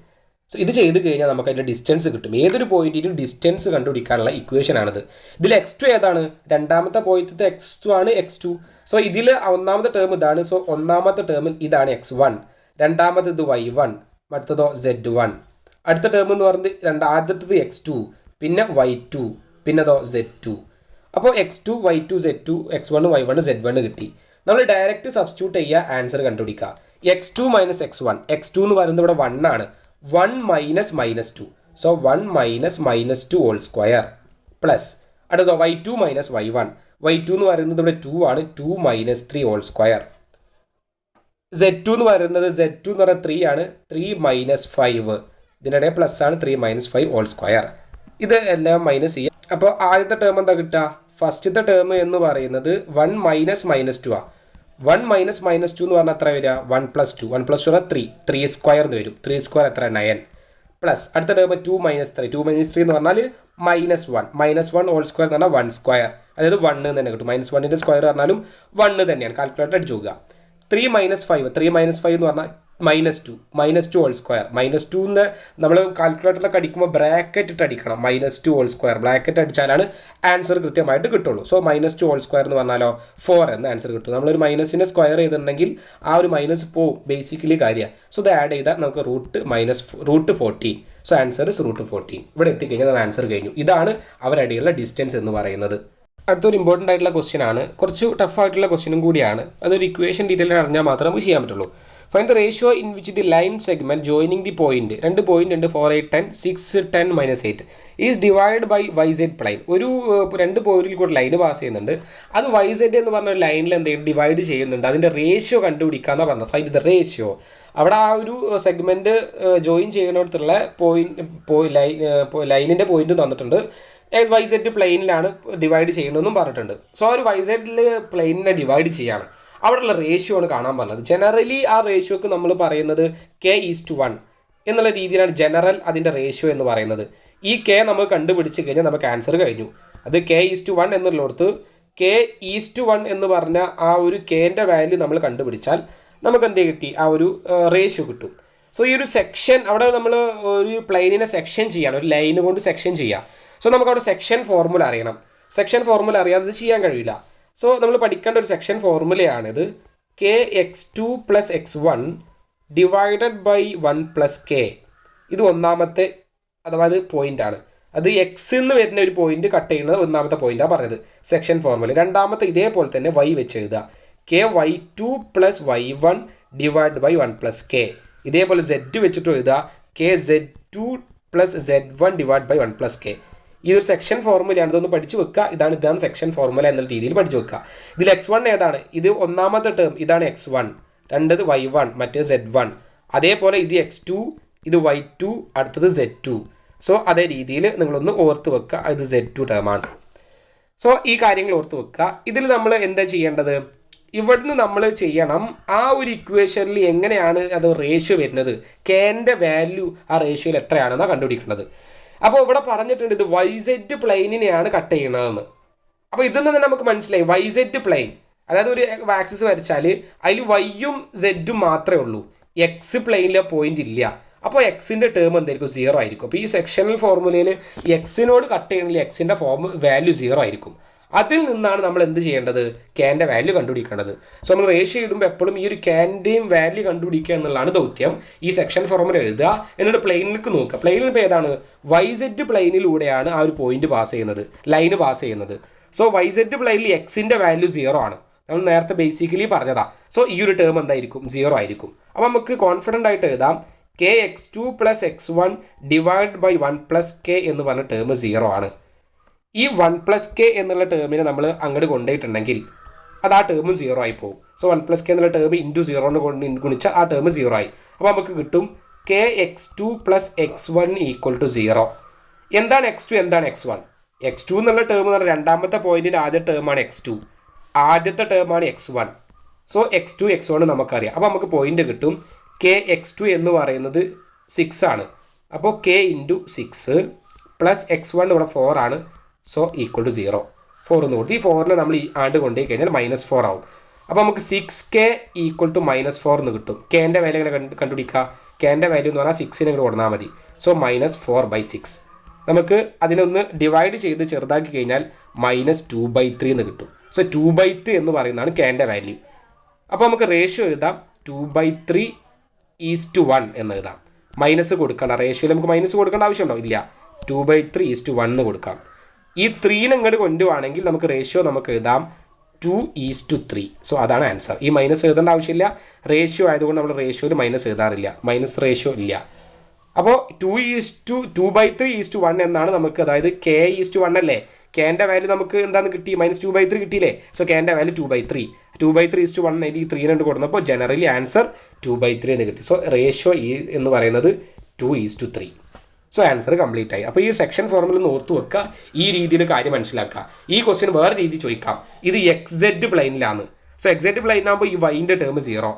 സോ ഇത് ചെയ്ത് കഴിഞ്ഞാൽ നമുക്ക് അതിൻ്റെ ഡിസ്റ്റൻസ് കിട്ടും. ഏതൊരു പോയിന്റിനും ഡിസ്റ്റൻസ് കണ്ടുപിടിക്കാനുള്ള ഇക്വേഷൻ ആണിത്. ഇതിൽ x2 ഏതാണ്? രണ്ടാമത്തെ പോയിന്റത്തെ x2 ആണ് x2. സോ ഇതിൽ ഒന്നാമത്തെ ടേം ഇതാണ്. സോ ഒന്നാമത്തെ ടേമിൽ ഇതാണ് x1, രണ്ടാമത്തേത് y1, അടുത്തതോ z1. അടുത്ത ടേം എന്ന് പറയുന്നത് ആദ്യത്തേത് x2, പിന്നെ y2, പിന്നെതോ z2. അപ്പോൾ x2 y2 z2 x1 y1 z1 കിട്ടി. നമ്മൾ ഡയറക്റ്റ് സബ്സ്റ്റിറ്റ്യൂട്ട് ചെയ്യുക, ആൻസർ കണ്ടുപിടിക്കുക. x2 - x1, x2 എന്ന് പറയുന്നത് ഇവിടെ 1 ആണ്. 1 - -2. സോ 1 - -2 ഹോൾ സ്ക്വയർ പ്ലസ് അടുത്തതോ y2 - y1. y2 എന്ന് പറയുന്നത് ഇവിടെ 2 ആണ്. 2 - 3 ഹോൾ സ്ക്വയർ. z2 എന്ന് പറയുന്നത് z2 എന്ന് പറയുന്നത് 3 ആണ്. 3 - 5. ഇതിനിടെ പ്ലസ് ആണ്. 3 - 5 ഹോൾ സ്ക്വയർ. ഇത് എല്ലാം മൈനസ് ചെയ്യുക. അപ്പോൾ ആദ്യത്തെ ടേം എന്താ കിട്ടുക? ഫസ്റ്റത്തെ ടേം എന്ന് പറയുന്നത് 1 - -2 ആണ്. 1 - -2 എന്ന് പറഞ്ഞാൽ എത്ര വരിക? 1 + 2. 1 + 2 പറഞ്ഞാൽ 3. 3 സ്ക്വയർ എന്ന് വരും. 3 സ്ക്വയർ എത്ര? 9. പ്ലസ് അടുത്ത ടേം 2 - 3. 2 - 3 എന്ന് പറഞ്ഞാൽ -1. -1 ഹോൾ സ്ക്വയർ എന്ന് പറഞ്ഞാൽ 1 സ്ക്വയർ. അതായത് 1 എന്ന് തന്നെ കിട്ടും. -1ൻ്റെ സ്ക്വയർ പറഞ്ഞാലും 1 തന്നെയാണ്. കാൽക്കുലേറ്റർ അടിച്ചു നോക്കുക. 3 - 5 എന്ന് പറഞ്ഞാൽ -2 ഹോൾ സ്ക്വയർ. -2 എന്ന് നമ്മൾ കാൽക്കുലേറ്ററിലൊക്കെ അടിക്കുമ്പോൾ ബ്രാക്കറ്റ് ഇട്ട് അടിക്കണം. -2 ഹോൾ സ്ക്വയർ ബ്രാക്കറ്റ് അടിച്ചാലാണ് ആൻസർ കൃത്യമായിട്ട് കിട്ടുള്ളൂ. സോ -2 ഹോൾ സ്ക്വയർ എന്ന് പറഞ്ഞാലോ 4 എന്ന് ആൻസർ കിട്ടും. നമ്മളൊരു മൈനസിനെ സ്ക്വയർ ചെയ്തിട്ടുണ്ടെങ്കിൽ ആ ഒരു മൈനസ് പോവും, ബേസിക്കലി കാര്യമാണ്. സോ ഇത് ആഡ് ചെയ്താൽ നമുക്ക് √14. So answer is √14. ഇവിടെ എത്തിക്കഴിഞ്ഞാൽ നമ്മൾ ആൻസർ കഴിഞ്ഞു. ഇതാണ് അവരടിയുള്ള ഡിസ്റ്റൻസ് എന്ന് പറയുന്നത്. അടുത്തൊരു ഇമ്പോർട്ടൻ്റ് ആയിട്ടുള്ള ക്വസ്റ്റ്യൻ ആണ്, കുറച്ച് ടഫ് ആയിട്ടുള്ള ക്വസ്റ്റ്യനും കൂടിയാണ്. അതൊരു ഇക്വേഷൻ ഡീറ്റെയിൽ അറിഞ്ഞാൽ മാത്രമേ നമുക്ക് ചെയ്യാൻ പറ്റുള്ളൂ. Find the ratio in which the line segment joining the point, 2 point ഉണ്ട്, 4, 8, 10, 6, 10, -8 is divide by YZ plane. ഒരു 2 പോയിന്റിൽ കൂടെ ലൈന് പാസ് ചെയ്യുന്നുണ്ട്. അത് YZ എന്ന് പറഞ്ഞ ഒരു ലൈനിൽ എന്തെങ്കിലും ഡിവൈഡ് ചെയ്യുന്നുണ്ട്. അതിൻ്റെ റേഷ്യോ കണ്ടുപിടിക്കാന്നാണ് പറഞ്ഞത്. Find the ratio. അവിടെ ആ ഒരു സെഗ്മെന്റ് ജോയിൻ ചെയ്യുന്നിടത്തുള്ള ലൈനിൻ്റെ പോയിന്റ് തന്നിട്ടുണ്ട്. YZ പ്ലെയിനിലാണ് ഡിവൈഡ് ചെയ്യണമെന്നും പറഞ്ഞിട്ടുണ്ട്. സോ ഒരു YZ പ്ലെയിനിനെ ഡിവൈഡ് ചെയ്യാണ്. അവിടെയുള്ള റേഷ്യോ ആണ് കാണാൻ പറഞ്ഞത്. ജനറലി ആ റേഷ്യോക്ക് നമ്മൾ പറയുന്നത് K:1 എന്നുള്ള രീതിയിലാണ് ജനറൽ അതിൻ്റെ റേഷ്യോ എന്ന് പറയുന്നത്. ഈ K നമ്മൾ കണ്ടുപിടിച്ച് കഴിഞ്ഞാൽ നമുക്ക് ആൻസർ കഴിഞ്ഞു. അത് K:1 എന്നുള്ളിടത്ത് K:1 എന്ന് പറഞ്ഞ ആ ഒരു Kൻ്റെ വാല്യൂ നമ്മൾ കണ്ടുപിടിച്ചാൽ നമുക്ക് എന്ത് കിട്ടി? ആ ഒരു റേഷ്യോ കിട്ടും. സോ ഈ ഒരു സെക്ഷൻ അവിടെ നമ്മൾ ഒരു പ്ലെയിനിനെ സെക്ഷൻ ചെയ്യാണ്, ഒരു ലൈന് കൊണ്ട് സെക്ഷൻ ചെയ്യുക. സോ നമുക്കവിടെ സെക്ഷൻ ഫോർമുല അറിയണം. സെക്ഷൻ ഫോർമുല അറിയാതെ ഇത് ചെയ്യാൻ കഴിയില്ല. സോ നമ്മൾ പഠിക്കേണ്ട ഒരു സെക്ഷൻ ഫോർമുലയാണിത്. Kx2 + x1 divided by 1 + K. ഇത് ഒന്നാമത്തെ അഥവാ അത് പോയിൻ്റാണ്. അത് എക്സ് എന്ന് വരുന്ന ഒരു പോയിന്റ് കട്ട് ചെയ്യുന്നത് ഒന്നാമത്തെ പോയിന്റാണ് പറഞ്ഞത് സെക്ഷൻ ഫോർമുല. രണ്ടാമത്തെ ഇതേപോലെ തന്നെ y വെച്ച് എഴുതുക. Ky2 + y1 divide by 1 + K. ഇതേപോലെ z വെച്ചിട്ട് എഴുതുക. Kz2 + z1 divide by 1 + K. ഈ ഒരു സെക്ഷൻ ഫോർമുലയാണ്. ഇതൊന്ന് പഠിച്ചു വെക്കുക. ഇതാണ് സെക്ഷൻ ഫോർമുല എന്നുള്ള രീതിയിൽ പഠിച്ചു വെക്കുക. ഇതിൽ x1 ഏതാണ്? ഇത് ഒന്നാമത്തെ ടേം, ഇതാണ് x1. രണ്ടത് y1, മറ്റേ z1. അതേപോലെ ഇത് x2, ഇത് y2, അടുത്തത് z2. സോ അതേ രീതിയിൽ നിങ്ങളൊന്ന് ഓർത്ത് വെക്കുക. ഇത് z2 ടേമാണ്. സോ ഈ കാര്യങ്ങൾ ഓർത്ത് വെക്കുക. ഇതിൽ നമ്മൾ എന്താ ചെയ്യേണ്ടത്? ഇവിടുന്ന് നമ്മൾ ചെയ്യണം ആ ഒരു ഇക്വേഷനിൽ എങ്ങനെയാണ് അത് റേഷ്യോ വരുന്നത്, Kൻ്റെ വാല്യൂ ആ റേഷ്യോയിൽ എത്രയാണെന്നാണ് കണ്ടുപിടിക്കേണ്ടത്. അപ്പോൾ ഇവിടെ പറഞ്ഞിട്ടുണ്ട് ഇത് YZ പ്ലെയിനിനെയാണ് കട്ട് ചെയ്യണതെന്ന്. അപ്പോൾ ഇതിൽ നിന്ന് തന്നെ നമുക്ക് മനസ്സിലായി YZ പ്ലെയിൻ, അതായത് ഒരു ആക്സിസ് വരച്ചാൽ അതിൽ വൈയും സെഡും മാത്രമേ ഉള്ളൂ, എക്സ് പ്ലെയിനിലെ പോയിന്റ് ഇല്ല. അപ്പോൾ എക്സിൻ്റെ ടേം എന്തായിരിക്കും? 0 ആയിരിക്കും. അപ്പോൾ ഈ സെക്ഷണൽ ഫോർമുലയിൽ എക്സിനോട് കട്ട് ചെയ്യണമെങ്കിൽ എക്സിൻ്റെ വാല്യൂ 0 ആയിരിക്കും. അതിൽ നിന്നാണ് നമ്മൾ എന്ത് ചെയ്യേണ്ടത്? Kൻ്റെ വാല്യൂ കണ്ടുപിടിക്കേണ്ടത്. സോ നമ്മൾ റേഷ്യോ എഴുതുമ്പോൾ എപ്പോഴും ഈ ഒരു Kൻ്റെയും വാല്യൂ കണ്ടുപിടിക്കുക എന്നുള്ളതാണ് ദൗത്യം. ഈ സെക്ഷൻ ഫോർമുല എഴുതുക, എന്നിട്ട് പ്ലെയിനിലേക്ക് നോക്കുക. പ്ലെയിനിൽ ഇപ്പോൾ ഏതാണ്? YZ പ്ലെയിനിലൂടെയാണ് ആ ഒരു പോയിന്റ് പാസ് ചെയ്യുന്നത്, ലൈന് പാസ് ചെയ്യുന്നത്. സോ YZ പ്ലെയിനിൽ എക്സിൻ്റെ വാല്യൂ 0 ആണ്. നമ്മൾ നേരത്തെ ബേസിക്കലി പറഞ്ഞതാ. സോ ഈ ഒരു ടേം എന്തായിരിക്കും? 0 ആയിരിക്കും. അപ്പോൾ നമുക്ക് കോൺഫിഡൻ്റ് ആയിട്ട് എഴുതാം Kx2 + x1 divide by 1 + K എന്ന് പറഞ്ഞ ടേം 0 ആണ്. ഈ 1 + K എന്നുള്ള ടേമിനെ നമ്മൾ അങ്ങോട്ട് കൊണ്ടുപോയിട്ടുണ്ടെങ്കിൽ അത് ആ ടേമും 0 ആയി പോകും. സോ 1 + K എന്നുള്ള ടേം × 0 ഗുണിച്ചാൽ ആ ടേം 0 ആയി. അപ്പോൾ നമുക്ക് കിട്ടും Kx2 + x1 = 0. എന്താണ് x2, എന്താണ് x1? x2 എന്നുള്ള ടേം എന്ന് പറഞ്ഞാൽ രണ്ടാമത്തെ പോയിന്റിൻ്റെ ആദ്യ ടേമാണ് x2, ആദ്യത്തെ ടേമാണ് x1. സോ x2 x1 നമുക്കറിയാം. അപ്പോൾ നമുക്ക് പോയിന്റ് കിട്ടും. Kx2 എന്ന് പറയുന്നത് 6 ആണ്. അപ്പോൾ K × 6 + x1 ഇവിടെ 4 ആണ്. സോ =0. 4 എന്ന് കൊടുത്ത് ഈ 4നെ നമ്മൾ ഈ ആണ്ട് കൊണ്ടുപോയി കഴിഞ്ഞാൽ -4 ആവും. അപ്പോൾ നമുക്ക് 6K = -4 എന്ന് കിട്ടും. Kൻ്റെ വാല്യൂ എങ്ങനെ കണ്ടുപിടിക്കുക? Kൻ്റെ വാല്യൂ എന്ന് പറഞ്ഞാൽ 6നെ ഇങ്ങോട്ട് കൊടുത്താൽ മതി. സോ -4/6. നമുക്ക് അതിനൊന്ന് ഡിവൈഡ് ചെയ്ത് ചെറുതാക്കി കഴിഞ്ഞാൽ -2/3 എന്ന് കിട്ടും. സോ 2/3 എന്ന് പറയുന്നതാണ് Kൻ്റെ വാല്യൂ. അപ്പോൾ നമുക്ക് റേഷ്യോ എഴുതാം 2/3:1 എന്ന് എഴുതാം. മൈനസ് കൊടുക്കണം. റേഷ്യോയിൽ നമുക്ക് മൈനസ് കൊടുക്കേണ്ട ആവശ്യമുണ്ടോ? ഇല്ല. 2/3:1 എന്ന് കൊടുക്കാം. ഈ 3നെ ഇങ്ങോട്ട് കൊണ്ടുപോവാണെങ്കിൽ നമുക്ക് റേഷ്യോ നമുക്ക് എഴുതാം 2:3. സോ അതാണ് ആൻസർ. ഈ മൈനസ് എഴുതേണ്ട ആവശ്യമില്ല. റേഷ്യോ ആയതുകൊണ്ട് നമ്മൾ റേഷ്യോയിൽ മൈനസ് എഴുതാറില്ല, മൈനസ് റേഷ്യോ ഇല്ല. അപ്പോൾ 2/3:1 എന്നാണ് നമുക്ക്, അതായത് K:1 അല്ലേ? Kൻ്റെ വാല്യൂ നമുക്ക് എന്താണെന്ന് കിട്ടി? -2/3 കിട്ടിയില്ലേ? So Kൻ്റെ value 2/3. 2/3:1 ഈ 3 കൊടുത്തപ്പോൾ ജനറലി ആൻസർ 2/3 എന്ന് കിട്ടി. സോ റേഷ്യോ എന്ന് പറയുന്നത് 2:3. സോ ആൻസർ കംപ്ലീറ്റ് ആയി. അപ്പോൾ ഈ സെക്ഷൻ ഫോർമുല ഒന്ന് ഓർത്ത് വെക്കുക. ഈ രീതിയിൽ കാര്യം മനസ്സിലാക്കുക. ഈ ക്വസ്റ്റ്യൻ വേറെ രീതി ചോദിക്കാം. ഇത് XZ പ്ലെയിനിലാണ്. സോ XZ പ്ലെയിനാകുമ്പോൾ ഈ വൈൻ്റെ ടേം 0,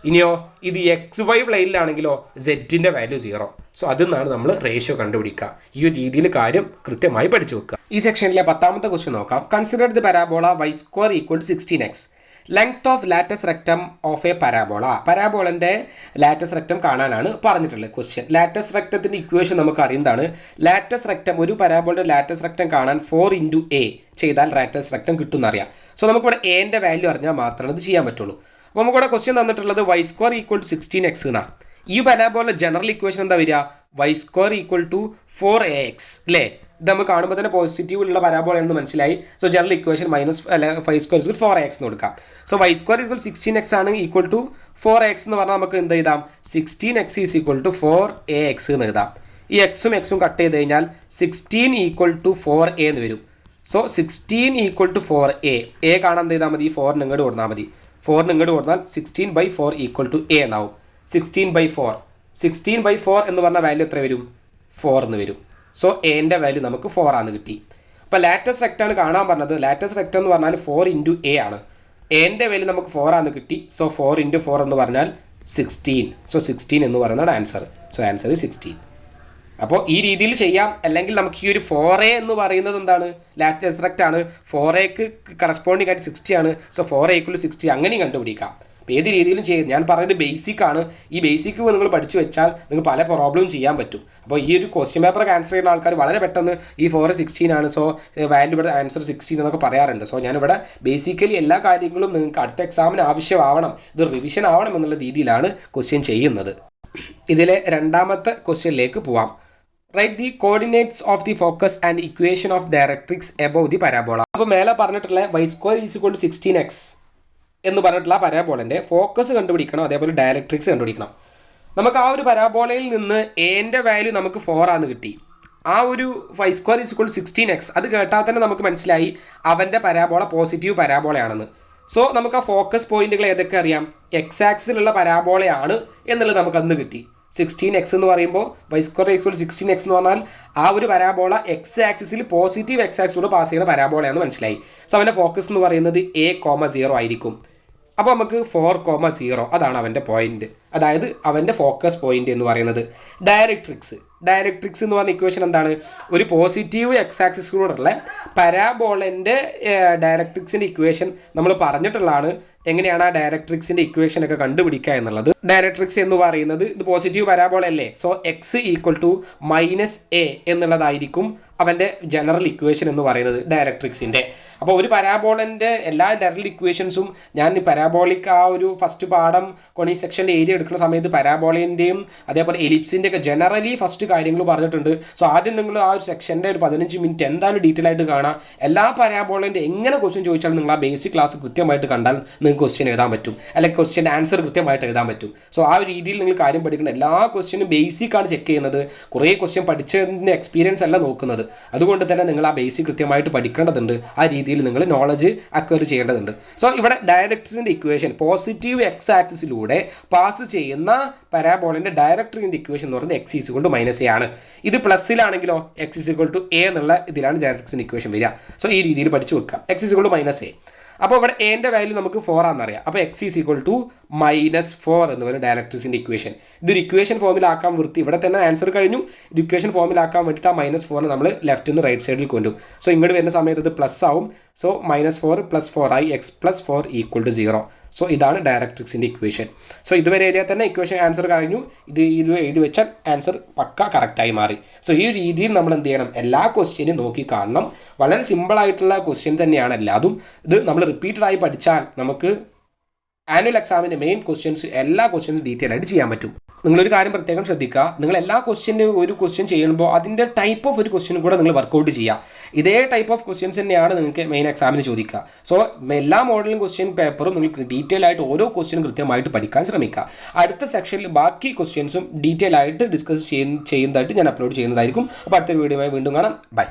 ഇനിയോ ഇത് എക്സ് വൈ പ്ലെയിനിലാണെങ്കിലോ സെറ്റിൻ്റെ വാല്യൂ 0. സോ അതിൽ നിന്നാണ് നമ്മൾ റേഷ്യോ കണ്ടുപിടിക്കുക. ഈ ഒരു രീതിയിൽ കാര്യം കൃത്യമായി പഠിച്ചു വെക്കുക. ഈ സെക്ഷനിലെ 10ാമത്തെ ക്വസ്റ്റ്യൻ നോക്കാം. Consider the parabola y² = 16x. Length of latus rectum of a parabola. പരാബോളൻ്റെ ലാറ്റസ് റെക്ടം കാണാനാണ് പറഞ്ഞിട്ടുള്ളത് ക്വസ്റ്റ്യൻ. ലാറ്റസ് റെക്ടത്തിൻ്റെ ഇക്വേഷൻ നമുക്ക് അറിയുന്നതാണ്. ലാറ്റസ് റെക്ടം, ഒരു പരാബോളയുടെ ലാറ്റസ് റെക്ടം കാണാൻ 4 × a ചെയ്താൽ ലാറ്റസ് റെക്ടം കിട്ടുമെന്ന് അറിയാം. സോ നമുക്കിവിടെ എൻ്റെ വാല്യൂ അറിഞ്ഞാൽ മാത്രമേ ഇത് ചെയ്യാൻ പറ്റുള്ളൂ. അപ്പോൾ നമുക്കിവിടെ ക്വസ്റ്റ്യൻ തന്നിട്ടുള്ളത് y² = 16x എന്നാണ്. ഈ പരാബോള ജനറൽ ഇക്വേഷൻ എന്താ വരിക? y² = 4ax അല്ലേ? ഇത് നമുക്ക് കാണുമ്പോൾ തന്നെ പോസിറ്റീവ് ഉള്ള പരാബോളയാണെന്ന് മനസ്സിലായി. സോ ജനറൽ ഇക്വേഷൻ -5² 4ax എന്ന് കൊടുക്കാം. സോ y² = 16x ആണ് ഈക്വൽ ടു 4ax എന്ന് പറഞ്ഞാൽ നമുക്ക് എന്ത് എഴുതാം? 16x = 4ax എന്ന് എഴുതാം. ഈ എക്സും എക്സും കട്ട് ചെയ്ത് കഴിഞ്ഞാൽ 16 = 4a എന്ന് വരും. So 16 = 4a. a കാണാൻ എന്ത് ചെയ്താൽ മതി? 4 ഇങ്ങോട്ട് കൊടുത്താൽ മതി. 4 ഇങ്ങോട്ട് കൊടുത്താൽ 16/4 = a എന്നാവും. 16/4 എന്ന് പറഞ്ഞ വാല്യൂ എത്ര വരും? 4 എന്ന് വരും. സോ എൻ്റെ വാല്യൂ നമുക്ക് 4 ആണെന്ന് കിട്ടി. അപ്പോൾ ലാറ്റസ് റെക്റ്റാണ് കാണാൻ പറഞ്ഞത്. ലാറ്റസ് റെക്റ്റം എന്ന് പറഞ്ഞാൽ 4 × a ആണ്. എൻ്റെ വാല്യൂ നമുക്ക് 4 ആണെന്ന് കിട്ടി. സോ 4 × 4 എന്ന് പറഞ്ഞാൽ 16. സോ 16 എന്ന് പറയുന്നതാണ് ആൻസർ. So answer 16. അപ്പോൾ ഈ രീതിയിൽ ചെയ്യാം. അല്ലെങ്കിൽ നമുക്ക് ഈ ഒരു 4a എന്ന് പറയുന്നത് എന്താണ്? ലാറ്റസ് റെക്റ്റ് ആണ്. 4aക്ക് കറസ്പോണ്ടിങ് ആയിട്ട് 60 ആണ്. സോ 4a = 60 അങ്ങനെയും കണ്ടുപിടിക്കാം. അപ്പോൾ ഏത് രീതിയിലും ചെയ്യും. ഞാൻ പറയുന്നത് ബേസിക് ആണ്. ഈ ബേസിക് നിങ്ങൾ പഠിച്ചു വെച്ചാൽ നിങ്ങൾക്ക് പല പ്രോബ്ലം ചെയ്യാൻ പറ്റും. അപ്പോൾ ഈ ഒരു ക്വസ്റ്റ്യൻ പേപ്പറൊക്കെ ആൻസർ ചെയ്യുന്ന ആൾക്കാർ വളരെ പെട്ടെന്ന് ഈ 4 16 ആണ്, സോ വാല്യൂ ഇവിടെ ആൻസർ 16 എന്നൊക്കെ പറയാറുണ്ട്. സോ ഞാനിവിടെ ബേസിക്കലി എല്ലാ കാര്യങ്ങളും നിങ്ങൾക്ക് അടുത്ത എക്സാമിന് ആവശ്യമാവണം, ഇത് റിവിഷൻ ആവണം എന്നുള്ള രീതിയിലാണ് ക്വസ്റ്റ്യൻ ചെയ്യുന്നത്. ഇതിലെ 2ാമത്തെ ക്വസ്റ്റ്യനിലേക്ക് പോവാം. Write the coordinates of the focus and equation of directrix above the parabola. അപ്പോൾ മേലെ പറഞ്ഞിട്ടുള്ള y² = 16x എന്ന് പറഞ്ഞിട്ടുള്ള പരാബോളൻ്റെ ഫോക്കസ് കണ്ടുപിടിക്കണം, അതേപോലെ ഡയറക്ട്രിക്സ് കണ്ടുപിടിക്കണം. നമുക്ക് ആ ഒരു പരാബോളയിൽ നിന്ന് എൻ്റെ വാല്യൂ നമുക്ക് 4 ആണെന്ന് കിട്ടി. ആ ഒരു y² = 16x അത് കേട്ടാൽ തന്നെ നമുക്ക് മനസ്സിലായി അവൻ്റെ പരാബോള പോസിറ്റീവ് പരാബോളയാണെന്ന്. സോ നമുക്ക് ആ ഫോക്കസ് പോയിന്റുകൾ ഏതൊക്കെ അറിയാം? എക്സ് ആക്സിലുള്ള പരാബോളയാണ് എന്നുള്ളത് നമുക്കന്ന് കിട്ടി. 16x എന്ന് പറയുമ്പോൾ y² = 16x എന്ന് പറഞ്ഞാൽ ആ ഒരു പരാബോള എക്സ് ആക്സിസിൽ പോസിറ്റീവ് എക്സ് ആക്സിലൂടെ പാസ് ചെയ്യുന്ന പരാബോളയാണെന്ന് മനസ്സിലായി. സോ അവൻ്റെ ഫോക്കസ് എന്ന് പറയുന്നത് a,0 ആയിരിക്കും. അപ്പോൾ നമുക്ക് 4,0 അതാണ് അവൻ്റെ പോയിന്റ്, അതായത് അവൻ്റെ ഫോക്കസ് പോയിന്റ് എന്ന് പറയുന്നത്. ഡയറക്ട്രിക്സ് എന്ന് പറഞ്ഞ ഇക്വേഷൻ എന്താണ്? ഒരു പോസിറ്റീവ് എക്സ് ആക്സിസിലൂടെയുള്ള പരാബോളൻ്റെ ഡയറക്ട്രിക്സിൻ്റെ ഇക്വേഷൻ നമ്മൾ പറഞ്ഞിട്ടുള്ളതാണ്. എങ്ങനെയാണ് ആ ഡയറക്ട്രിക്സിൻ്റെ ഇക്വേഷൻ ഒക്കെ കണ്ടുപിടിക്കുക എന്നുള്ളത്. ഡയറക്ട്രിക്സ് എന്ന് പറയുന്നത് ഇത് പോസിറ്റീവ് പരാബോള അല്ലേ? സോ x = -a എന്നുള്ളതായിരിക്കും അവൻ്റെ ജനറൽ ഇക്വേഷൻ എന്ന് പറയുന്നത് ഡയറക്ട്രിക്സിൻ്റെ. അപ്പോൾ ഒരു പരാബോളൻ്റെ എല്ലാ ജനറൽ ഇക്വേഷൻസും ഞാൻ പരാബോളിക് ആ ഒരു ഫസ്റ്റ് പാഠം കൊണി സെക്ഷൻ്റെ ഏരിയ എടുക്കുന്ന സമയത്ത് പരാബോളേൻ്റെയും അതേപോലെ എലിപ്സിൻ്റെ ഒക്കെ ജനറലി ഫസ്റ്റ് കാര്യങ്ങൾ പറഞ്ഞിട്ടുണ്ട്. സോ ആദ്യം നിങ്ങൾ ആ ഒരു സെക്ഷൻ്റെ ഒരു 15 മിനിറ്റ് എന്തായാലും ഡീറ്റെയിൽ ആയിട്ട് കാണാം. എല്ലാ പരാബോളേൻ്റെ എങ്ങനെ ക്വസ്റ്റ്യൻ ചോദിച്ചാലും നിങ്ങൾ ആ ബേസിക് ക്ലാസ് കൃത്യമായിട്ട് കണ്ടാൽ നിങ്ങൾക്ക് ക്വസ്റ്റ്യൻ എഴുതാൻ പറ്റും, അല്ലെങ്കിൽ ക്വസ്റ്റ്യൻ ആൻസർ കൃത്യമായിട്ട് എഴുതാൻ പറ്റും. സോ ആ ഒരു രീതിയിൽ നിങ്ങൾ കാര്യം പഠിക്കണം. എല്ലാ ക്വസ്റ്റ്യനും ബേസിക്കാണ് ചെക്ക് ചെയ്യുന്നത്. കുറേ ക്വസ്റ്റ്യൻ പഠിച്ചതിൻ്റെ എക്സ്പീരിയൻസ് അല്ല നോക്കുന്നത്. അതുകൊണ്ട് തന്നെ നിങ്ങൾ ആ ബേസിക് കൃത്യമായിട്ട് പഠിക്കേണ്ടതുണ്ട്. ആ രീതിയിൽ നിങ്ങൾ നോളജ് അക്വയർ ചെയ്യേണ്ടതുണ്ട്. സോ ഇവിടെ ഡയറക്ട്രിക്സിൻ്റെ ഇക്വേഷൻ പോസിറ്റീവ് എക്സ് ആക്സിസിലൂടെ പാസ് ചെയ്യുന്ന പരാബോളിൻ്റെ ഡയറക്ട്രിക്സിൻ്റെ ഇക്വേഷൻ എന്ന് പറയുന്നത് x = -a ആണ്. ഇത് പ്ലസ്സിലാണെങ്കിലോ x = a എന്നുള്ള ഇതിലാണ് ഡയറക്ട്രിക്സിൻ്റെ ഇക്വേഷൻ വരിക. സോ ഈ രീതിയിൽ പഠിച്ചു വെക്കാം. x = -a. അപ്പോൾ ഇവിടെ എൻ്റെ വാല്യൂ നമുക്ക് 4 ആണെന്നറിയാം. അപ്പോൾ x = -4 എന്ന് പറയുന്ന ഡയറക്ട്രിക്സിൻ്റെ ഇക്വേഷൻ. ഇതൊരു ഇക്വേഷൻ ഫോമിലാക്കാൻ വൃത്തി ഇവിടെ തന്നെ ആൻസർ കഴിഞ്ഞു. ഇത് ഇക്വേഷൻ ഫോമിലാക്കാൻ വേണ്ടിയിട്ട് ആ -4 നമ്മൾ ലെഫ്റ്റ് നിന്ന് റൈറ്റ് സൈഡിൽ കൊണ്ടുപോകും. സോ ഇങ്ങോട്ട് വരുന്ന സമയത്ത് ഇത് പ്ലസ് ആവും. സോ -4 + 4 ആയി x + 4 = 0. സോ ഇതാണ് ഡയറക്ട്രിക്സിൻ്റെ ഇക്വേഷൻ. സോ ഇതുവരെ എഴുതിയാൽ തന്നെ ഇക്വേഷൻ ആൻസർ കഴിഞ്ഞു. ഇത് എഴുതി വെച്ചാൽ ആൻസർ പക്ക കറക്റ്റായി മാറി. സോ ഈ രീതിയിൽ നമ്മൾ എന്ത് ചെയ്യണം? എല്ലാ ക്വസ്റ്റ്യനും നോക്കി കാണണം. വളരെ സിമ്പിളായിട്ടുള്ള ക്വസ്റ്റ്യൻ തന്നെയാണ് എല്ലാതും. ഇത് നമ്മൾ റിപ്പീറ്റഡ് ആയി പഠിച്ചാൽ നമുക്ക് ആനുവൽ എക്സാമിൻ്റെ മെയിൻ ക്വസ്റ്റ്യൻസ് എല്ലാ ക്വസ്റ്റ്യൻസും ഡീറ്റെയിൽ ആയിട്ട് ചെയ്യാൻ പറ്റും. നിങ്ങളൊരു കാര്യം പ്രത്യേകം ശ്രദ്ധിക്കുക. നിങ്ങൾ എല്ലാ ഒരു ക്വസ്റ്റ്യൻ ചെയ്യുമ്പോൾ അതിൻ്റെ ടൈപ്പ് ഓഫ് ഒരു ക്വസ്റ്റ്യനും കൂടെ നിങ്ങൾ വർക്കൗട്ട് ചെയ്യുക. ഇതേ ടൈപ്പ് ഓഫ് ക്വസ്റ്റ്യൻസ് തന്നെയാണ് നിങ്ങൾക്ക് മെയിൻ എക്സാമിന് ചോദിക്കുക. സോ എല്ലാ മോഡലും ക്വസ്റ്റ്യൻ പേപ്പറും നിങ്ങൾക്ക് ഡീറ്റെയിൽ ആയിട്ട് ഓരോ ക്വസ്റ്റ്യനും കൃത്യമായിട്ട് പഠിക്കാൻ ശ്രമിക്കുക. അടുത്ത സെക്ഷനിൽ ബാക്കി ക്വസ്റ്റ്യൻസും ഡീറ്റെയിൽ ആയിട്ട് ഡിസ്കസ് ചെയ്യുന്നതായിട്ട് ഞാൻ അപ്ലോഡ് ചെയ്യുന്നതായിരിക്കും. അപ്പോൾ അടുത്തൊരു വീഡിയോയുമായി വീണ്ടും കാണാം. ബൈ.